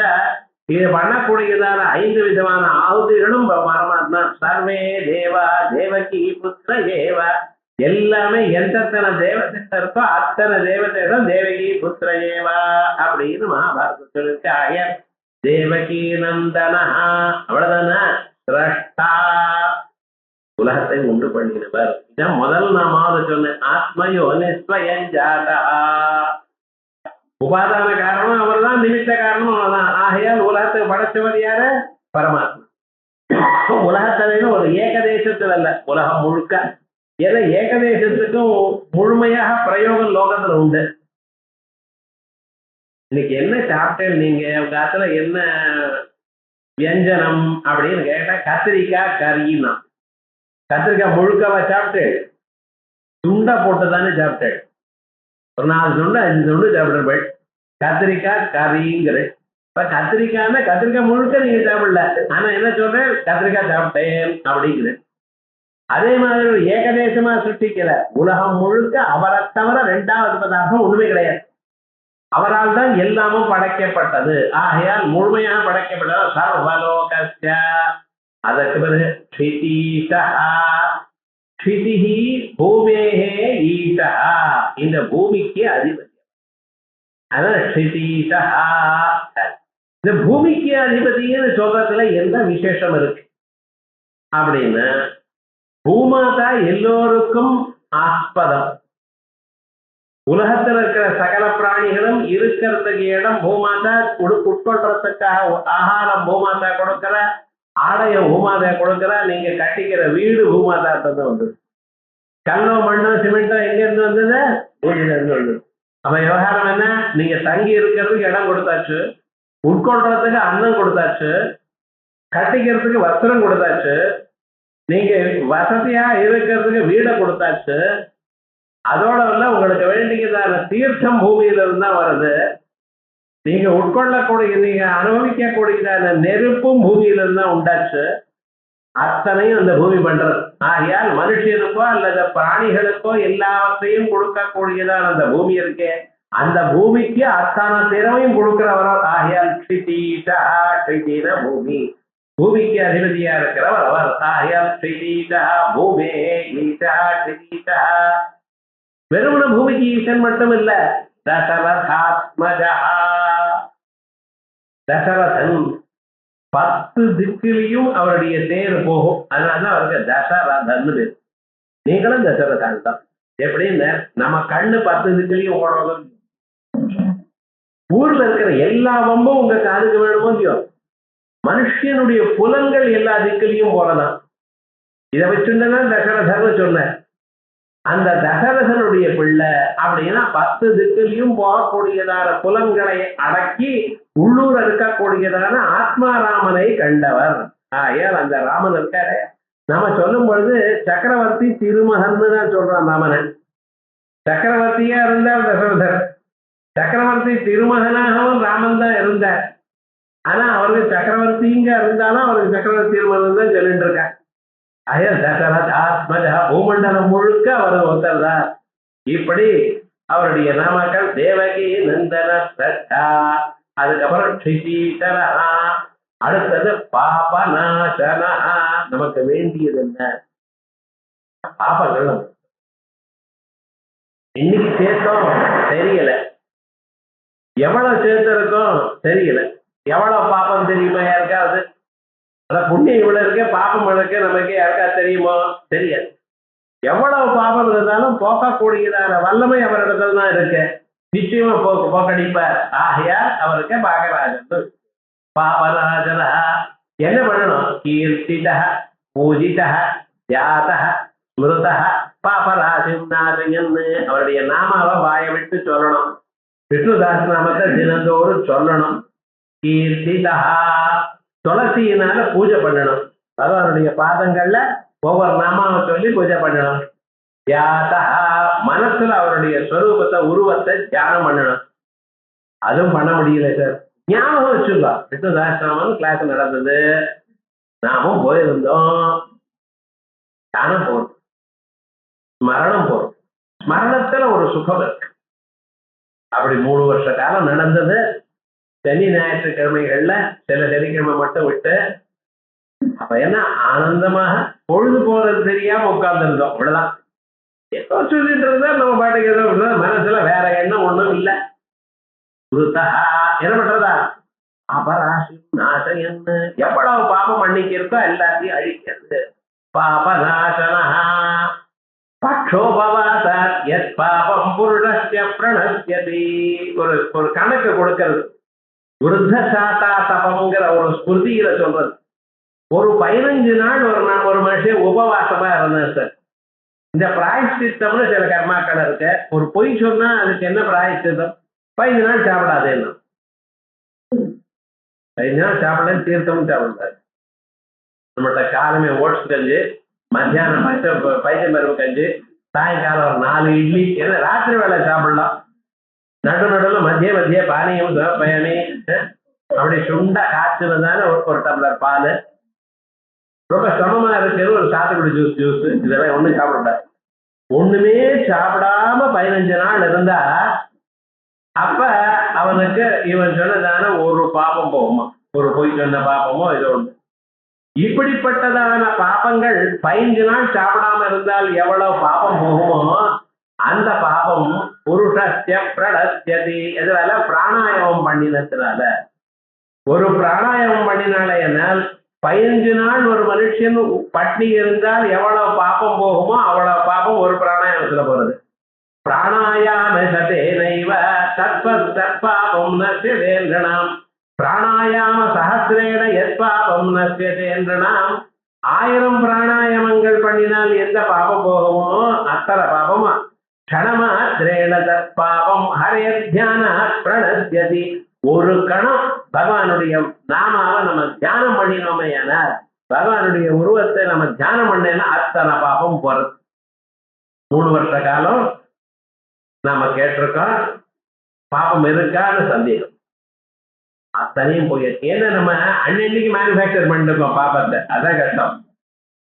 இது பண்ணக்கூடியதான 5 விதமான ஆகுதிகளும் பரமாத்மா. சர்வே தேவா தேவகி புத்திர ஏவ எல்லாமே எந்தத்தனை தேவதை இருக்கோ அத்தனை தேவதைகளும் தேவகி புத்திர ஏவா அப்படின்னு மகாபாரதத்தில் இருக்கு. ஆகிய தேவகி நந்தனா அவ்வளவுதானா சிரஷ்டா உலகத்தை உண்டு பண்ணினவர். இதான் முதல் நாமாவது சொன்னேன். ஆத்மயோ நிஸ்வயஞ்சாதா உபாதான காரணம் அவர் தான், நிமித்த காரணம் அவர் தான். ஆகையால் உலகத்தை படைச்சவர் யாரு? பரமாத்மா. உலகத்தலைன்னு ஒரு ஏகதேசத்தில் அல்ல, உலகம் முழுக்க. ஏன்னா ஏகதேசத்துக்கும் முழுமையாக பிரயோகம் லோகத்துல உண்டு. இன்னைக்கு என்ன சாப்பிட்டேன் நீங்க, உங்க காலத்துல என்ன வியஞ்சனம் அப்படின்னு கேட்டா கத்திரிக்காய் கறினா. கத்திரிக்காய் முழுக்கவா சாப்பிட்டேன்? துண்டா போட்டு தானே சாப்பிட்டேன். ஒரு 4 துண்டு 5 துண்டு சாப்பிடுறேன். கத்திரிக்காய் கறிங்கிற. இப்ப கத்திரிக்காய்னா கத்திரிக்காய் முழுக்க நீங்க சாப்பிடல, ஆனா என்ன சொல்றேன்? கத்திரிக்காய் சாப்பிட்டேன் அப்படிங்கிறேன். அதே மாதிரி ஒரு ஏகதேசமா சிருஷ்டிக்கல. உலகம் முழுக்க அவரை தவிர 2வது பதார்த்தம் ஒண்ணுமே கிடையாது. அவரால் தான் எல்லாமும் படைக்கப்பட்டது. ஆகையால் முழுமையாக படைக்கப்பட்டது. சர்வலோகஸ்ய. அதற்கு பிறகு க்ஷிதீஷா க்ஷிதிஹி பூமேஹே ஈஷா இந்த பூமிக்கு அதிபதி. அதான் க்ஷிதீஷா. இந்த பூமிக்கு அதிபதினு சொல்றதுல என்ன விசேஷம் இருக்கு அப்படின்னு, பூமாதா எல்லோருக்கும் ஆஸ்பதம். உலகத்தில் இருக்கிற சகல பிராணிகளும் இருக்கிறதுக்கு இடம் பூமாதா. உட்கொள்றதுக்காக ஆகாரம் பூமாதா கொடுக்கிற, ஆடைய பூமாதா கொடுக்கிற, நீங்க கட்டிக்கிற வீடு பூமாதா தந்து வந்தது. கல்லோ மண்ணோ சிமெண்டோ எங்க இருந்து வந்தது? பூமியில இருந்து வந்தது. அப்ப விவகாரம் என்ன? நீங்க தங்கி இருக்கிறதுக்கு இடம் கொடுத்தாச்சு, உட்கொள்றதுக்கு அன்னம் கொடுத்தாச்சு, கட்டிக்கிறதுக்கு வஸ்திரம் கொடுத்தாச்சு, நீங்க வசதியா இருக்கிறதுக்கு வீடை கொடுத்தாச்சு. அதோட உங்களுக்கு வேண்டியதான தீர்த்தம் பூமியில இருந்தா வருது. நீங்க உட்கொள்ளக்கூடிய, நீங்க அனுபவிக்கக்கூடியதான நெருப்பும் பூமியில இருந்தா உண்டாச்சு. அத்தனையும் அந்த பூமி பண்றது. ஆகையால் மனுஷனுக்கோ அல்லது பிராணிகளுக்கோ எல்லாத்தையும் கொடுக்கக்கூடியதான் அந்த பூமி இருக்கே, அந்த பூமிக்கு அத்தனை திறமையும் கொடுக்கிறவரோ. ஆகையால் க்ஷிதீன பூமி, பூமிக்கு அதிபதியா இருக்கிறவர் அவர். ஆகையால் பூமே ஈஷா க்ஷிதீஷா. வெறுமன பூமிக்கு ஈசன் மட்டும் இல்ல, தசரதாத்மஜா, தசரதன் 10 திக்கிலையும் அவருடைய தேர் போகும். அதனால அவருக்கு தசரதன் பேர். நீங்களும் தசரதான் தான். எப்படின்னு நம்ம கண்ணு 10 திக்கிலையும் ஓடுறது. ஊர்ல இருக்கிற எல்லா வம்பும் உங்க காதுக்கு வேணுமோ இல்லையோ, மனுஷனுடைய புலன்கள் எல்லா திக்கிலையும் போறதான். இதை வச்சுதான் தசரதன் சொன்ன. அந்த தசரதனுடைய பிள்ளை அப்படின்னா 10 திக்கிலையும் போகக்கூடியதான புலன்களை அடக்கி உள்ளூர் இருக்கக்கூடியதான ஆத்மாராமனை கண்டவர். ஏன் அந்த ராமன் இருக்காரு, நம்ம சொல்லும் பொழுது சக்கரவர்த்தி திருமகன் தான் சொல்றோம் ராமனை. சக்கரவர்த்தியா இருந்தார் தசரதர், சக்கரவர்த்தி திருமகனாகவும் ராமன் தான் இருந்தார். ஆனா அவருக்கு சக்கரவர்த்திங்க இருந்தாலும் அவருக்கு சக்கரவர்த்தி திருமகன் தான் சொல்லிட்டு இருக்கார். தசரதாத்மஜா, பூமண்டலம் முழுக்க அவர் ஒருத்தர் தான். இப்படி அவருடைய நாமக்கள் தேவகி நந்தன சட்டா, அதுக்கப்புறம் க்ஷிதீஷரா, அடுத்தது பாபநாசனா. நமக்கு வேண்டியது என்ன? பாபங்கள் இன்னைக்கு சேர்த்தோம் தெரியல, எவ்வளவு சேர்த்திருக்கோம் தெரியல. எவ்வளவு பாப்பம் தெரியுமா யாருக்காவது? அதான் புண்ணியம் இவ்வளவு இருக்கு, பாப்பம் இருக்கு, நமக்கு யாருக்கா தெரியுமோ? தெரியாது. எவ்வளவு பாபம் இருந்தாலும் போக்கக்கூடியதான வல்லமை அவரிடத்துல தான் இருக்கு. நிச்சயமா போக்கடிப்பார். ஆகையால் அவருக்கு பாகராஜன் பாபராஜனா. என்ன பண்ணணும்? கீர்த்தித பூஜித தியாத ஸ்மிருத பாபராஜன் நாசயன்னு அவருடைய நாமாவை வாயை விட்டு சொல்லணும். விஷ்ணுதாஸ் நாமத்தை தினந்தோறும் சொல்லணும். கீர்த்திதா, துளசியினால பூஜை பண்ணணும். பகவானுடைய பாதங்கள்ல ஒவ்வொரு நாமாவை சொல்லி பூஜை பண்ணணும். தியாதா, மனசுல அவருடைய ஸ்வரூபத்தை உருவத்தை தியானம் பண்ணணும். அதுவும் பண்ண முடியல சார். ஞாபகம் வச்சுக்கோ, விஷ்ணுதாசிரமம் கிளாஸ் நடந்தது, நாமும் போயிருந்தோம். தியானம் போறோம், ஸ்மரணம் போறோம். ஸ்மரணத்துல ஒரு சுகம் இருக்கு. அப்படி 3 வருஷ காலம் நடந்தது. சனி ஞாயிற்றுக்கிழமைகள்ல சில சனிக்கிழமை மட்டும் விட்டு, அப்ப என்ன ஆனந்தமாக பொழுது போறது தெரியாம உட்கார்ந்து இருந்தோம். அவ்வளவுதான். ஏதோ சொல்லிட்டு இருந்தா நம்ம பாட்டுக்கு ஏதோ மனசுல வேற எண்ணம் ஒண்ணும் இல்லை. என்ன பண்றதா? அபராசி நாசன்னு, எவ்வளவு பாபம் அன்னைக்கு இருக்கோ எல்லாத்தையும் அழிக்கிறது. பாபநாசனா பக்ஷோபவாசாத் யத் பாபம் புருஷஸ்ய பிரணஸ்யதி. ஒரு கணக்கு கொடுக்கிறது. விருத்த சாத்தா தபம்ங்கிற ஒரு ஸ்மிருதியில சொல்றது. ஒரு 15 நாள் ஒரு மனுஷன் உபவாசமா இருந்தார் சார். இந்த பிராயஷ்சித்தம்னு சில கர்மாக்கள் இருக்கு. ஒரு பொய் சொன்னா அதுக்கு என்ன பிராயஷ்சித்தம்? 15 நாள் சாப்பிடாது. என்ன 15 நாள் சாப்பிடலன்னு தீர்த்தமும் சாப்பிடாது. நம்மள்ட்ட காலமே ஓட்ஸ் கஞ்சி, மத்தியானம் பைத்தம்பருப்பு கஞ்சி, சாயங்காலம் ஒரு 4 இட்லி, ஏன்னா ராத்திரி வேலை சாப்பிடலாம். நடுநடுவில் மத்திய பானியம் பயணி அப்படி சுண்டா காய்ச்சுனதான ஒரு டம்ளர் பால், ரொம்ப சிரமமா இருக்கிறது ஒரு சாத்துக்குடி ஜூஸ், இதெல்லாம் ஒண்ணும் சாப்பிடக்கூடாது. ஒண்ணுமே சாப்பிடாம 15 நாள் இருந்தா அப்ப அவனுக்கு இவன் சொன்னதான ஒரு பாபம் போகுமா, ஒரு பொய் சொன்ன பாபமோ இது ஒண்ணு. இப்படிப்பட்டதான பாபங்கள் 15 நாள் சாப்பிடாம இருந்தால் எவ்வளவு பாபம் போகுமோ அந்த பாபம் புருஷஸ்ய பிரணஸ்யதி. எதனால? பிராணாயாமம் பண்ணினதுனால. ஒரு பிராணாயாமம் பண்ணினால என்னால் 15 நாள் ஒரு மனுஷன் பட்னி இருந்தால் எவ்வளவு பாப்பம் போகுமோ அவ்வளவு பாப்பம் ஒரு பிராணாயாமத்துல போறது. பிராணாயாம சதேனைவ தத்பாபம் நஸ்யதேந்திரணாம் பிராணாயாம சஹசிரேன எத் பாபம் நஸ்யதேந்திரணாம். 1000 பிராணாயாமங்கள் பண்ணினால் எந்த பாபம் போகுமோ அத்தனை பாபம் க்ஷணமாத்திரேண தத் பாபம் ஹரே தியானாத் பிரணத்யதி. ஒரு கணம் பகவானுடைய நாமாவை நம்ம தியானம் பண்ணினோமே, பகவானுடைய உருவத்தை நம்ம தியானம் பண்ணேன்னா அத்தனை பாபம் போறது. 3 வருஷ காலம் நாம கேட்டிருக்கோம், பாபம் இருக்கான்னு சந்தேகம், அத்தனையும் போயிருக்கு. ஏன்னா நம்ம அன்னைக்கு மேனுஃபேக்சர் பண்ணிருக்கோம் பாபத்தை, அதான் கஷ்டம்.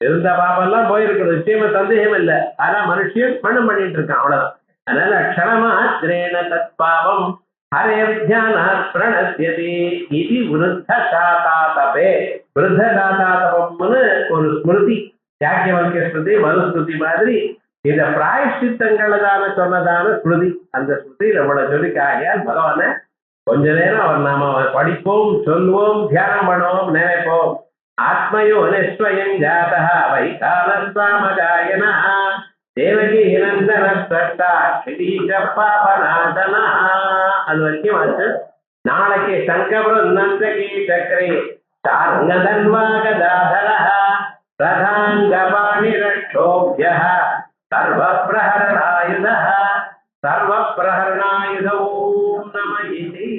இருந்த பாபம் எல்லாம் போயிருக்கணும், நிச்சயமா சந்தேகம் இல்லை. ஆனா மனுஷன் பண்ணிட்டு இருக்கான், அவ்வளவுதான். அதனால க்ஷணமாத்திரேண தத் பாபம் ஹரே தியானாத் பிரணத்யதி இது விருத்தசாதாதபே. விருத்தசாதாதபம்னு ஒரு ஸ்மிருதி, யாக்கியவல்கிய ஸ்மிருதி, மனுஸ்மிருதி மாதிரி இத பிராயஷ்சித்தங்களதான சொன்னதான ஸ்மிருதி. அந்த ஸ்மிருதியில் எவ்வளவு சொல்லிக்காகியால் பகவான கொஞ்ச நேரம் அவர் நாம படிப்போம், சொல்லுவோம், தியானம் பண்ணுவோம், நினைப்போம். ஆத்மயோ நிஸ்வயம் ஜாதா வைகாலஸ்வாமகாயனா தேவகி நந்தன சட்டா பாபநாதனா. அது வரைக்கும் ஆச்சு. நாளைக்கு சங்கபுரம் நந்தகி சக்கரே சார்ங்கதன்வாகதாதர பிரதாங்கபாணிரட்சோபிய சர்வ பிரஹரணாயுத சர்வ பிரஹரணாயுத ஓம் நம இதி.